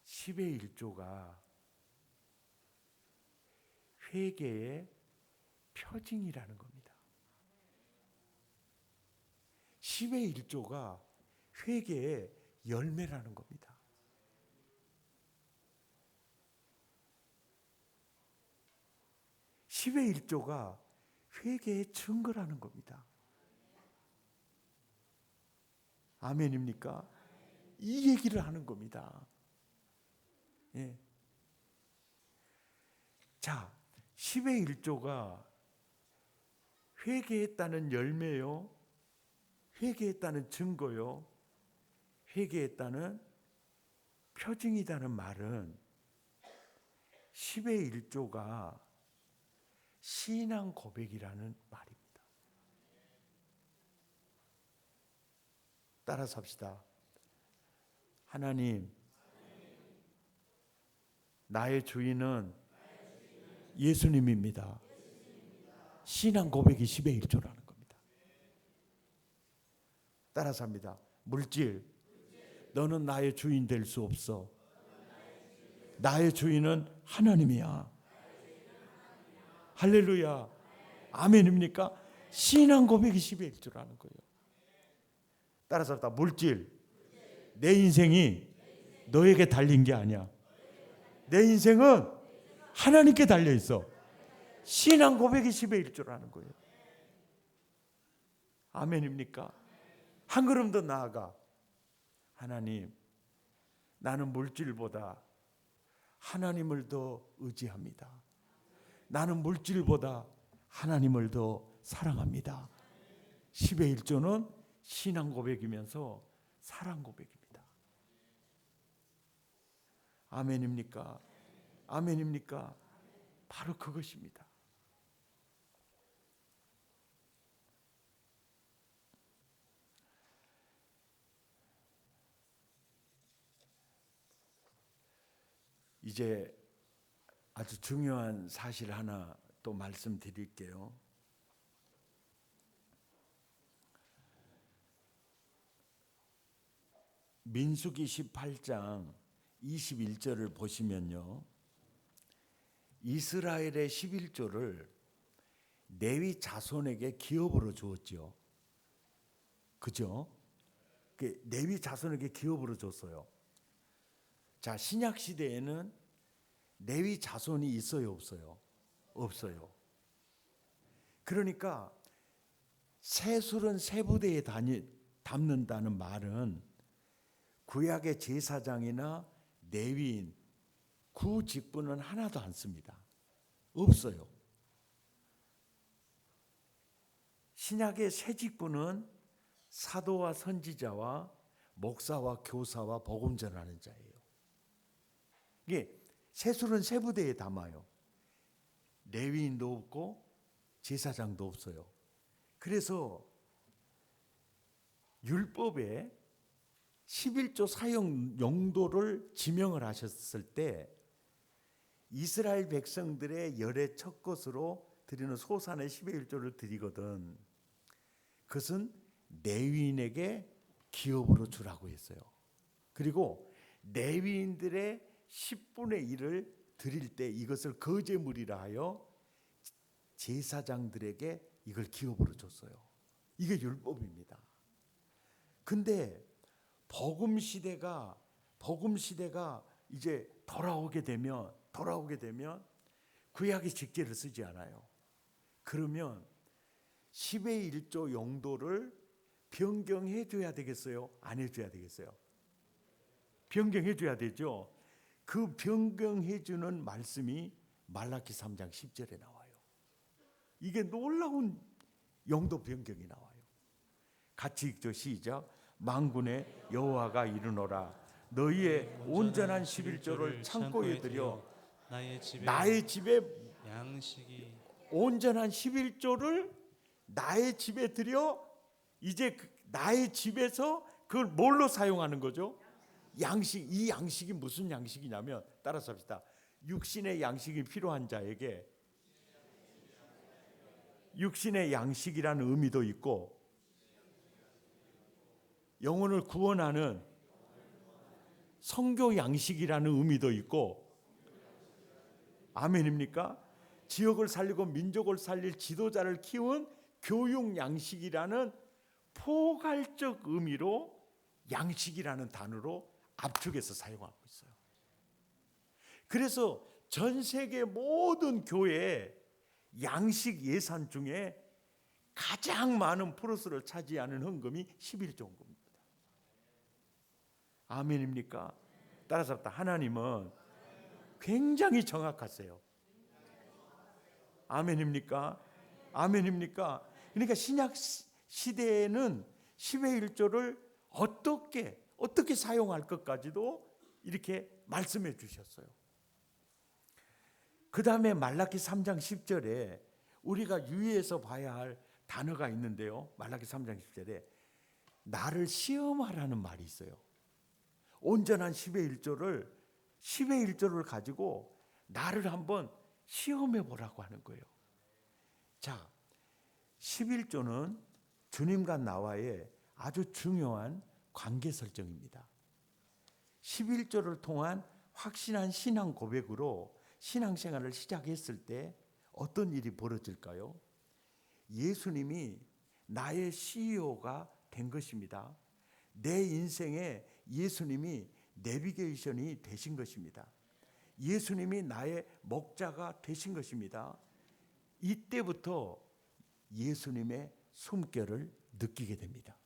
10의 1조가 회개의 표징이라는 겁니다. 10의 1조가 회개의 열매라는 겁니다. 십의 1조가 회개의 증거라는 겁니다. 아멘입니까? 이 얘기를 하는 겁니다. 예. 자, 10의 1조가 회개했다는 열매요, 회개했다는 증거요, 회개했다는 표징이라는 말은 10의 1조가 신앙 고백이라는 말입니다. 따라서 합시다. 하나님, 나의 주인은 예수님입니다. 신앙 고백이 10의 1조라는 겁니다. 따라서 합니다. 물질, 너는 나의 주인 될 수 없어. 나의 주인은 하나님이야. 할렐루야. 아멘입니까? 신앙 고백이 10의 1조라는 거예요. 따라서 합시다. 물질, 내 인생이 너에게 달린 게 아니야. 내 인생은 하나님께 달려 있어. 신앙 고백이 10의 1조라는 거예요. 아멘입니까? 한 걸음 더 나아가, 하나님, 나는 물질보다 하나님을 더 의지합니다. 나는 물질보다 하나님을 더 사랑합니다. 10의 1조는 신앙 고백이면서 사랑 고백입니다. 아멘입니까? 아멘입니까? 바로 그것입니다. 이제 아주 중요한 사실 하나 또 말씀드릴게요. 민수기 18장 21절을 보시면요, 이스라엘의 11조를 레위 자손에게 기업으로 주었죠. 그죠? 레위 자손에게 기업으로 줬어요. 자, 신약 시대에는 레위 자손이 있어요, 없어요? 없어요. 그러니까 세술은 세부대에 담는다는 말은 구약의 제사장이나 레위인 구 직분은 하나도 안 씁니다. 없어요. 신약의 새 직분은 사도와 선지자와 목사와 교사와 복음 전하는 자예요. 이게 세술은 세부대에 담아요. 레위인도 없고 제사장도 없어요. 그래서 율법에 11조 사용 용도를 지명을 하셨을 때 이스라엘 백성들의 열의 첫 것으로 드리는 소산의 10의 1조를 드리거든 그것은 레위인에게 기업으로 주라고 했어요. 그리고 레위인들의 10분의 1을 드릴 때 이것을 거제물이라 하여 제사장들에게 이걸 기업으로 줬어요. 이게 율법입니다. 근데 복음 시대가 이제 돌아오게 되면 구약의 직제를 쓰지 않아요. 그러면 10의 1조 용도를 변경해 줘야 되겠어요? 안 해줘야 되겠어요? 변경해 줘야 되죠. 그 변경해 주는 말씀이 말라기 3장 10절에 나와요. 이게 놀라운 용도 변경이 나와요. 같이 읽죠. 시작. 만군의 여호와가 이르노라 너희의 온전한 11조를 창고에 들여 나의 집에 양식이 온전한 11조를 나의 집에 들여 이제 나의 집에서 그걸 뭘로 사용하는 거죠? 양식. 이 양식이 무슨 양식이냐면 따라서 합시다. 육신의 양식이 필요한 자에게 육신의 양식이라는 의미도 있고 영혼을 구원하는 선교 양식이라는 의미도 있고 아멘입니까? 지역을 살리고 민족을 살릴 지도자를 키운 교육 양식이라는 포괄적 의미로 양식이라는 단어로 압축해서 사용하고 있어요. 그래서 전 세계 모든 교회의 양식 예산 중에 가장 많은 플러스를 차지하는 헌금이 11조인 겁니다. 아멘입니까? 따라서 하나님은 굉장히 정확하세요. 아멘입니까? 아멘입니까? 그러니까 신약 시대에는 10의 1조를 어떻게 사용할 것까지도 이렇게 말씀해 주셨어요. 그 다음에 말라기 3장 10절에 우리가 유의해서 봐야 할 단어가 있는데요. 말라기 3장 10절에 나를 시험하라는 말이 있어요. 온전한 10의 1조를 가지고 나를 한번 시험해 보라고 하는 거예요. 자, 11조는 주님과 나와의 아주 중요한 관계 설정입니다. 11조를 통한 확신한 신앙 고백으로 신앙생활을 시작했을 때 어떤 일이 벌어질까요? 예수님이 나의 CEO가 된 것입니다. 내 인생에 예수님이 내비게이션이 되신 것입니다. 예수님이 나의 목자가 되신 것입니다. 이때부터 예수님의 숨결을 느끼게 됩니다.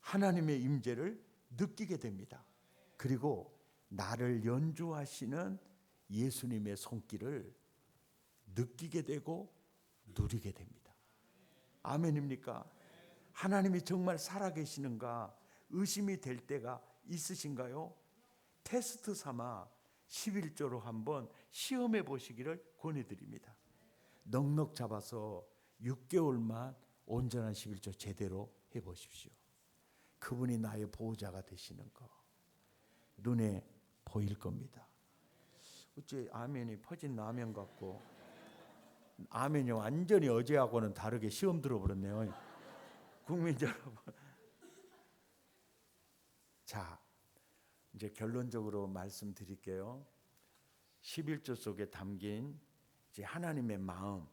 하나님의 임재를 느끼게 됩니다. 그리고 나를 연주하시는 예수님의 손길을 느끼게 되고 누리게 됩니다. 아멘입니까? 하나님이 정말 살아계시는가 의심이 될 때가 있으신가요? 테스트 삼아 11조로 한번 시험해 보시기를 권해드립니다. 넉넉 잡아서 6개월만 온전한 11조 제대로 해보십시오. 그분이 나의 보호자가 되시는 거 눈에 보일 겁니다. 어째 아멘이 퍼진 라면 같고, 아멘이 완전히 어제하고는 다르게 시험 들어버렸네요. 국민 여러분, 자 이제 결론적으로 말씀드릴게요. 11조 속에 담긴 이제 하나님의 마음,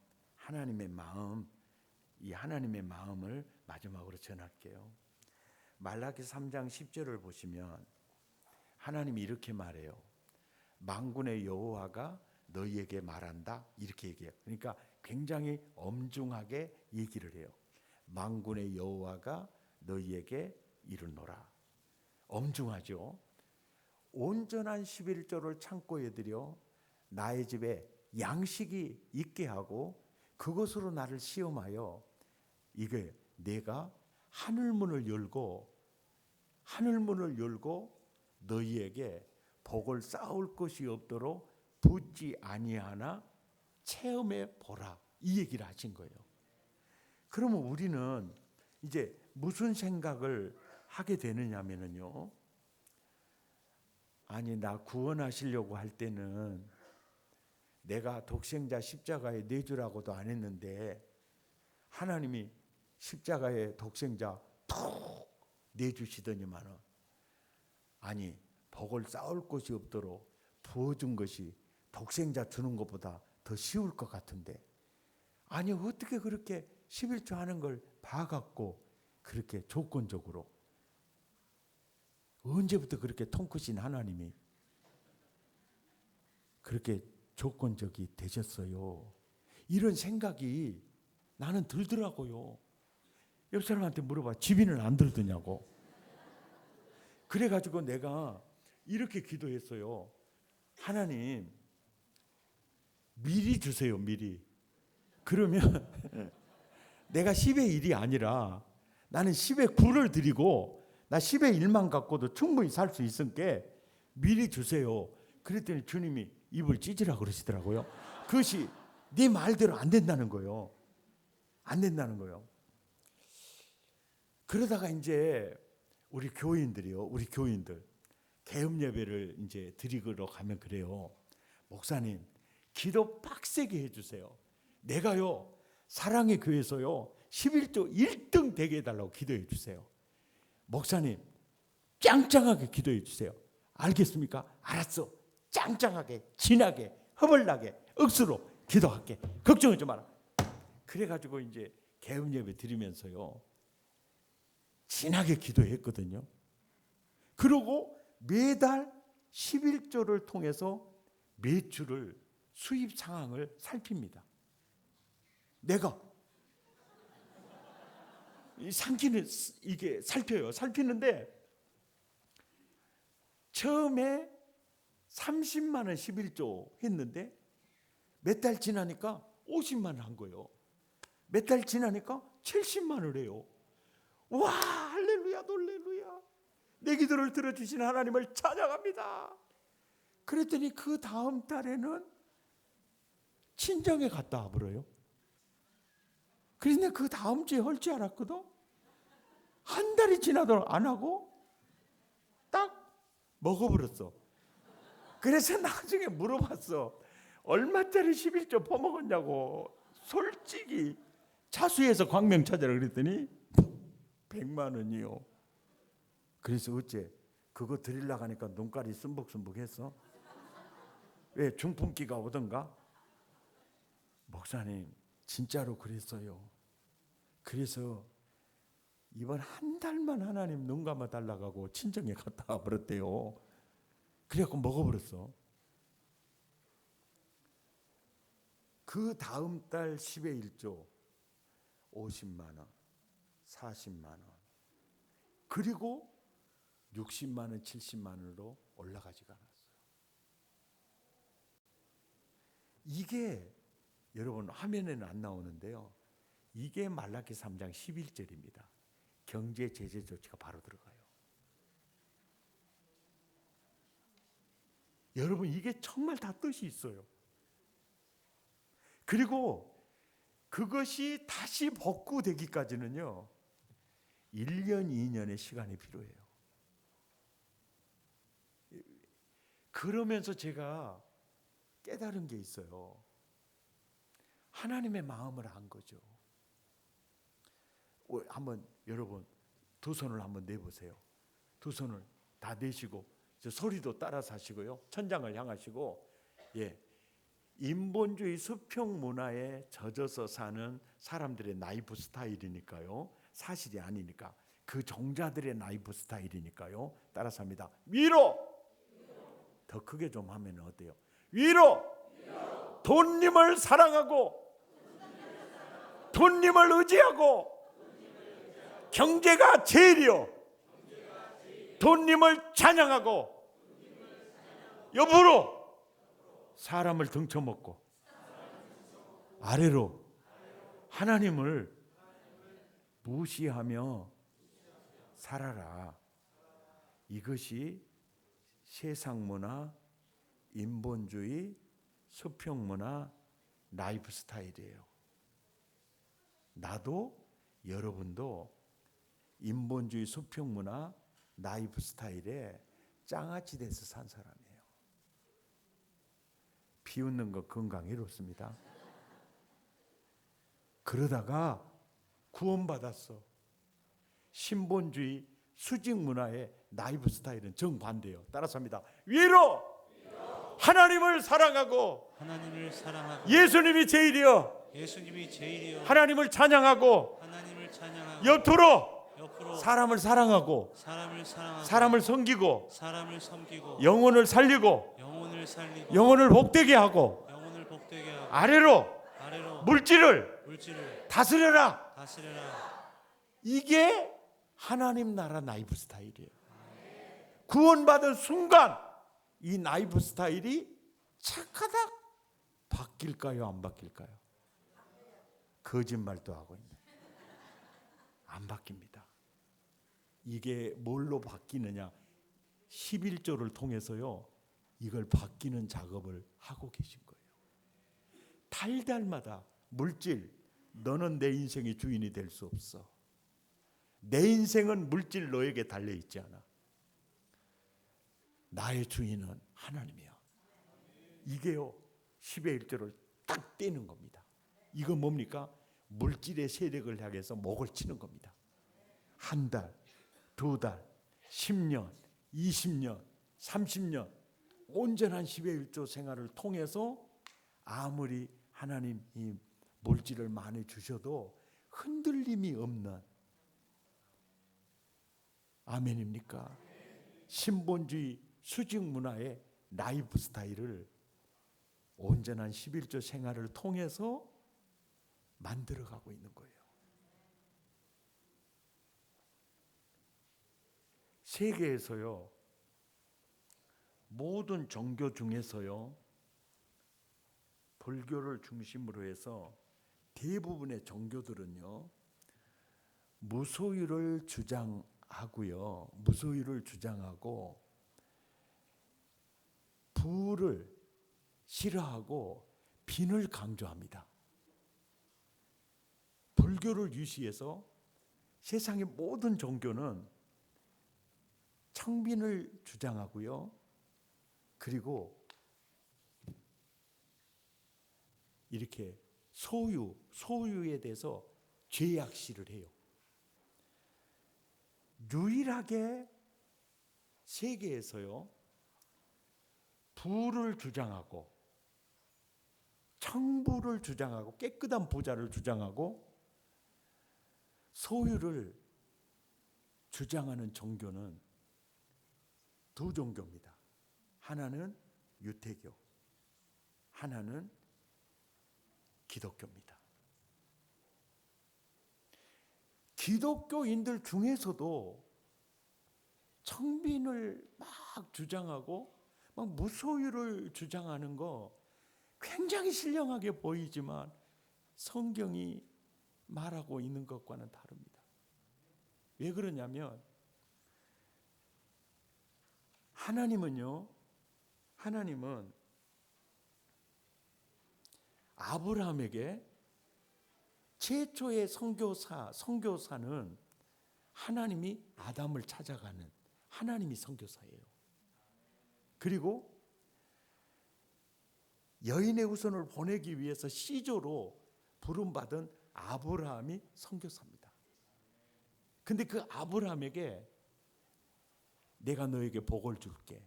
이 하나님의 마음을 마지막으로 전할게요. 말라기 3장 10절을 보시면 하나님이 이렇게 말해요. 만군의 여호와가 너희에게 말한다, 이렇게 얘기해요. 그러니까 굉장히 엄중하게 얘기를 해요. 만군의 여호와가 너희에게 이르노라. 엄중하죠. 온전한 11조를 창고에 들여 나의 집에 양식이 있게 하고 그것으로 나를 시험하여 이게 내가 하늘문을 열고 너희에게 복을 쌓을 것이 없도록 붙지 아니하나 체험해 보라, 이 얘기를 하신 거예요. 그러면 우리는 이제 무슨 생각을 하게 되느냐면요, 아니 나 구원하시려고 할 때는 내가 독생자 십자가에 내주라고도 안 했는데 하나님이 십자가에 독생자 톡 내주시더니만은, 아니 복을 쌓을 것이 없도록 부어준 것이 독생자 주는 것보다 더 쉬울 것 같은데, 아니 어떻게 그렇게 11조 하는 걸 봐갖고 그렇게 조건적으로, 언제부터 그렇게 통 크신 하나님이 그렇게 조건적이 되셨어요? 이런 생각이 나는 들더라고요. 옆 사람한테 물어봐, 지비는 안 들더냐고. 그래가지고 내가 이렇게 기도했어요. 하나님 미리 주세요, 미리. 그러면 내가 10의 1이 아니라 나는 10의 9를 드리고 나 10의 1만 갖고도 충분히 살 수 있으니까 미리 주세요. 그랬더니 주님이 입을 찢으라 그러시더라고요. 그것이 네 말대로 안 된다는 거예요. 안 된다는 거예요. 그러다가 이제 우리 교인들 개업 예배를 이제 드리러 가면 그래요. 목사님 기도 빡세게 해주세요. 내가요 사랑의 교회에서요 11조 1등 되게 해달라고 기도해 주세요. 목사님 짱짱하게 기도해 주세요. 알겠습니까? 알았어. 짱짱하게, 진하게, 허벌나게, 억수로 기도할게. 걱정하지 마라. 그래가지고 이제 개업 예배 드리면서요 진하게 기도했거든요. 그리고 매달 11조를 통해서 매출을, 수입 상황을 살핍니다. 내가 이게 살펴요. 살피는데 처음에 30만 원 11조 했는데 몇 달 지나니까 50만 원 한 거예요. 몇 달 지나니까 70만 원을 해요. 와, 할렐루야, 놀렐루야. 내 기도를 들어주신 하나님을 찬양합니다. 그랬더니 그 다음 달에는 친정에 갔다 와버려요. 그래서 내가 그 다음 주에 할 줄 알았거든. 한 달이 지나도록 안 하고 딱 먹어버렸어. 그래서 나중에 물어봤어. 얼마짜리 11조 퍼먹었냐고. 솔직히 차수에서 광명 찾아라 그랬더니 100만 원이요. 그래서 어째 그거 드리려고 하니까 눈깔이 쓴벅쓴벅했어. 왜 중풍기가 오던가? 목사님 진짜로 그랬어요. 그래서 이번 한 달만 하나님 눈 감아 달라고 하고 친정에 갔다 와버렸대요. 그래갖고 먹어버렸어. 그 다음 달 10의 1조 50만 원, 40만 원, 그리고 60만 원, 70만 원으로 올라가지가 않았어요. 이게 여러분 화면에는 안 나오는데요. 이게 말라기 3장 11절입니다. 경제 제재 조치가 바로 들어가요. 여러분, 이게 정말 다 뜻이 있어요. 그리고 그것이 다시 복구되기까지는요 1년, 2년의 시간이 필요해요. 그러면서 제가 깨달은 게 있어요. 하나님의 마음을 안 거죠. 한번 여러분 두 손을 한번 내보세요. 두 손을 다 내시고 저 소리도 따라서 하시고요. 천장을 향하시고, 인본주의 수평 문화에 젖어서 사는 사람들의 라이프 스타일이니까요. 사실이 아니니까. 그 종자들의 라이프 스타일이니까요. 따라서 합니다. 위로! 더 크게 좀 하면 어때요? 위로! 돈님을 사랑하고 돈님을 의지하고 경제가 제일이요. 돈님을 찬양하고 옆으로 사람을 등쳐먹고 아래로 하나님을 무시하며 살아라. 이것이 세상 문화, 인본주의, 수평 문화, 라이프 스타일이에요. 나도 여러분도 인본주의, 수평 문화, 라이프 스타일에 짱아찌 돼서 산 사람이에요. 비웃는 거 건강 해롭습니다. 그러다가 구원받았어. 신본주의, 수직 문화의 라이프 스타일은 정반대예요. 따라서 합니다. 위로! 하나님을 사랑하고 예수님이 제일이요. 하나님을 찬양하고 옆으로 사람을 사랑하고 사람을 섬기고 영혼을 살리고 영혼을 복되게 하고 아래로 물질을 다스려라. 이게 하나님 나라 라이프 스타일이에요. 구원받은 순간 이 라이프 스타일이 착하다 바뀔까요? 안 바뀔까요? 거짓말도 하고 있네. 안 바뀝니다. 이게 뭘로 바뀌느냐? 11조를 통해서요 이걸 바뀌는 작업을 하고 계신 거예요. 달달마다 물질, 너는 내 인생의 주인이 될 수 없어. 내 인생은 물질 너에게 달려 있지 않아. 나의 주인은 하나님이야. 이게요 10의 1조를 딱 떼는 겁니다. 이거 뭡니까? 물질의 세력을 향해서 목을 치는 겁니다. 한 달, 두 달, 10년, 20년, 30년 온전한 10의 1조 생활을 통해서 아무리 하나님이 물질을 많이 주셔도 흔들림이 없는, 아멘입니까? 신본주의 수직 문화의 라이프 스타일을 온전한 11조 생활을 통해서 만들어가고 있는 거예요. 세계에서요 모든 종교 중에서요 불교를 중심으로 해서 대부분의 종교들은요 무소유를 주장하고요, 무소유를 주장하고 부를 싫어하고 빈을 강조합니다. 불교를 유시해서 세상의 모든 종교는 청빈을 주장하고요, 그리고 이렇게 소유에 대해서 죄악시를 해요. 유일하게 세계에서요 부를 주장하고 청부를 주장하고 깨끗한 부자를 주장하고 소유를 주장하는 종교는 두 종교입니다. 하나는 유태교, 하나는 기독교입니다. 기독교인들 중에서도 청빈을 막 주장하고 막 무소유를 주장하는 거 굉장히 신령하게 보이지만 성경이 말하고 있는 것과는 다릅니다. 왜 그러냐면 하나님은 아브라함에게 최초의 선교사는 하나님이 아담을 찾아가는 하나님이 선교사예요. 그리고 여인의 후손을 보내기 위해서 시조로 부름받은 아브라함이 선교사입니다. 근데 그 아브라함에게 내가 너에게 복을 줄게.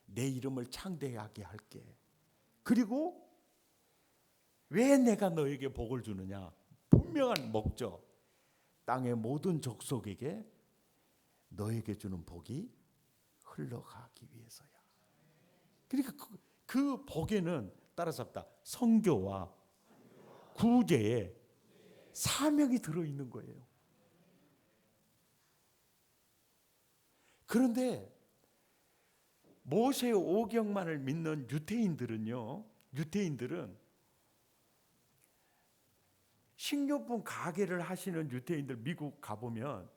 내 이름을 창대하게 할게. 그리고 왜 내가 너에게 복을 주느냐? 분명한 목적. 땅의 모든 족속에게 너에게 주는 복이 흘러가기 위해서야. 그러니까 그 복에는 따라서 선교와 구제의 사명이 들어있는 거예요. 그런데 모세의 오경만을 믿는 유대인들은 식료품 가게를 하시는 유대인들 미국 가보면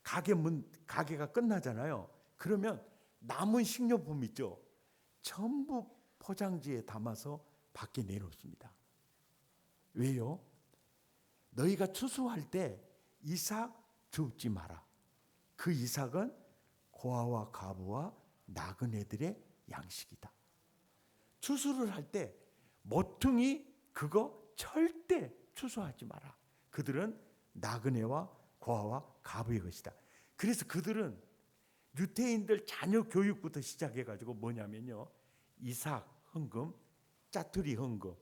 가게가 끝나잖아요. 그러면 남은 식료품 있죠. 전부 포장지에 담아서 밖에 내놓습니다. 왜요? 너희가 추수할 때 이삭 줍지 마라. 그 이삭은 고아와 과부와 나그네들의 양식이다. 추수를 할 때 모퉁이 그거 절대 추수하지 마라. 그들은 나그네와 고아와 과부의 것이다. 그래서 그들은 유대인들 자녀 교육부터 시작해가지고 뭐냐면요, 이삭 헌금, 짜투리 헌금.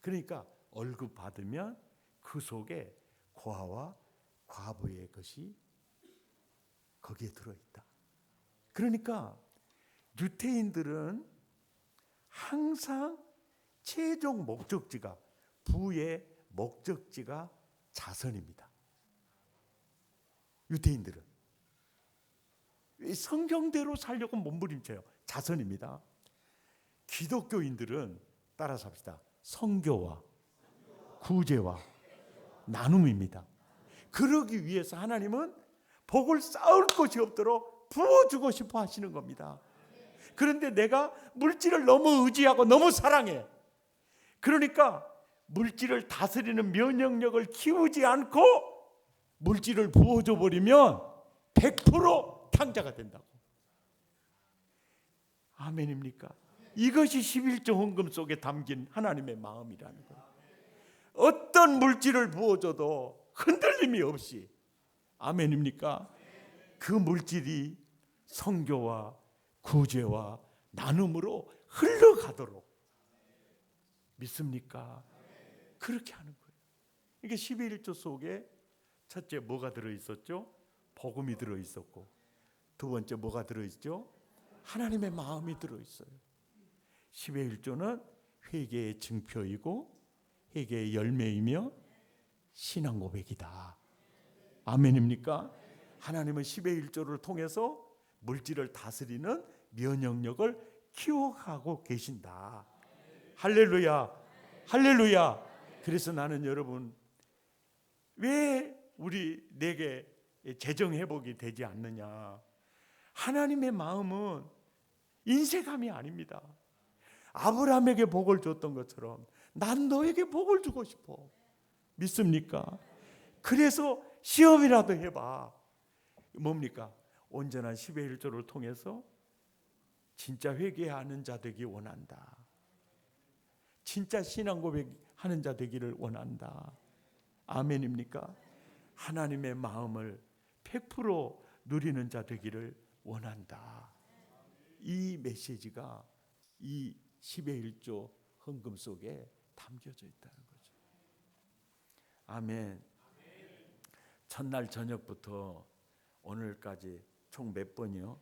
그러니까 월급 받으면 그 속에 고아와 과부의 것이 거기에 들어있다. 그러니까 유대인들은 항상 최종 목적지가, 부의 목적지가 자선입니다. 유대인들은 성경대로 살려고 몸부림쳐요. 자선입니다. 기독교인들은 따라서 합시다. 선교와 구제와 나눔입니다. 그러기 위해서 하나님은 복을 쌓을 것이 없도록 부어주고 싶어 하시는 겁니다. 그런데 내가 물질을 너무 의지하고 너무 사랑해. 그러니까 물질을 다스리는 면역력을 키우지 않고 물질을 부어줘 버리면 100% 탕자가 된다고. 아멘입니까? 이것이 11조 헌금 속에 담긴 하나님의 마음이라는 거예요. 어떤 물질을 부어줘도 흔들림이 없이, 아멘입니까? 그 물질이 선교와 구제와 나눔으로 흘러가도록 믿습니까? 그렇게 하는 거예요. 이게 11조 속에 첫째 뭐가 들어있었죠? 복음이 들어있었고, 두 번째 뭐가 들어있죠? 하나님의 마음이 들어있어요. 11조는 회개의 증표이고 회개의 열매이며 신앙 고백이다. 아멘입니까? 하나님은 11조를 통해서 물질을 다스리는 면역력을 키워가고 계신다. 할렐루야, 할렐루야. 그래서 나는 여러분, 왜 내게 재정 회복이 되지 않느냐? 하나님의 마음은 인색함이 아닙니다. 아브라함에게 복을 줬던 것처럼 난 너에게 복을 주고 싶어. 믿습니까? 그래서 시험이라도 해봐. 뭡니까? 온전한 10의 1조를 통해서 진짜 회개하는 자 되기 원한다. 진짜 신앙 고백하는 자 되기를 원한다. 아멘입니까? 하나님의 마음을 100% 누리는 자 되기를 원한다. 이 메시지가 이 10의 1조 헌금 속에 담겨져 있다는 거죠. 아멘. 첫날 저녁부터 오늘까지 총 몇 번이요?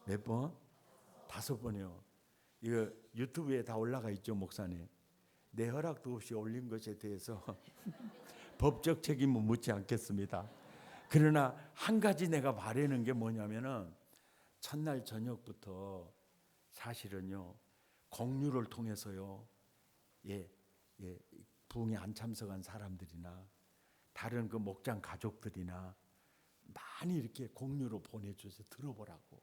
몇 번? 5번이요. 이거 유튜브에 다 올라가 있죠, 목사님. 내 허락도 없이 올린 것에 대해서 법적 책임은 묻지 않겠습니다. 그러나 한 가지 내가 바라는 게 뭐냐면은 첫날 저녁부터 사실은요, 공유를 통해서요, 부흥에 안 참석한 사람들이나 다른 그 목장 가족들이나 많이 이렇게 공유로 보내주세요. 들어보라고.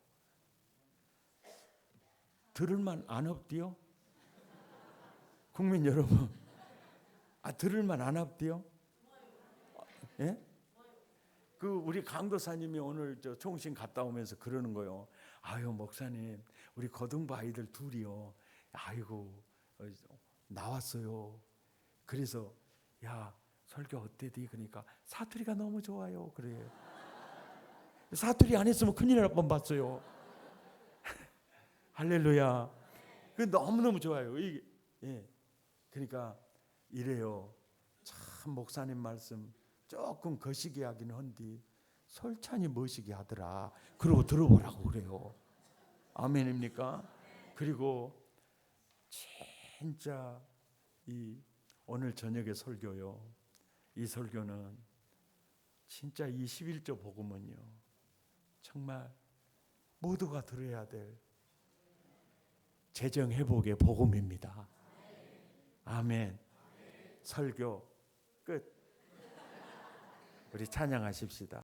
들을만 안 없디요? 국민 여러분, 들을만 안 없디요? 예? 그 우리 강도사님이 오늘 저 총신 갔다 오면서 그러는 거요. 아유 목사님, 우리 거등부 아이들 둘이요. 아이고 나왔어요. 그래서 야 설교 어때디? 그러니까 사투리가 너무 좋아요. 그래요. 사투리 안 했으면 큰일 날 뻔봤어요. 할렐루야. 그 너무너무 좋아요. 이게 예. 그러니까 이래요. 참 목사님 말씀 조금 거시기 하긴 한디 솔찬히 멋이게 하더라. 그러고 들어보라고 그래요. 아멘입니까? 그리고 진짜 이 오늘 저녁에 설교요. 이 설교는 진짜 이 11조 복음은요. 정말 모두가 들어야 될 재정 회복의 복음입니다. 아멘. 설교 끝. 우리 찬양하십시다.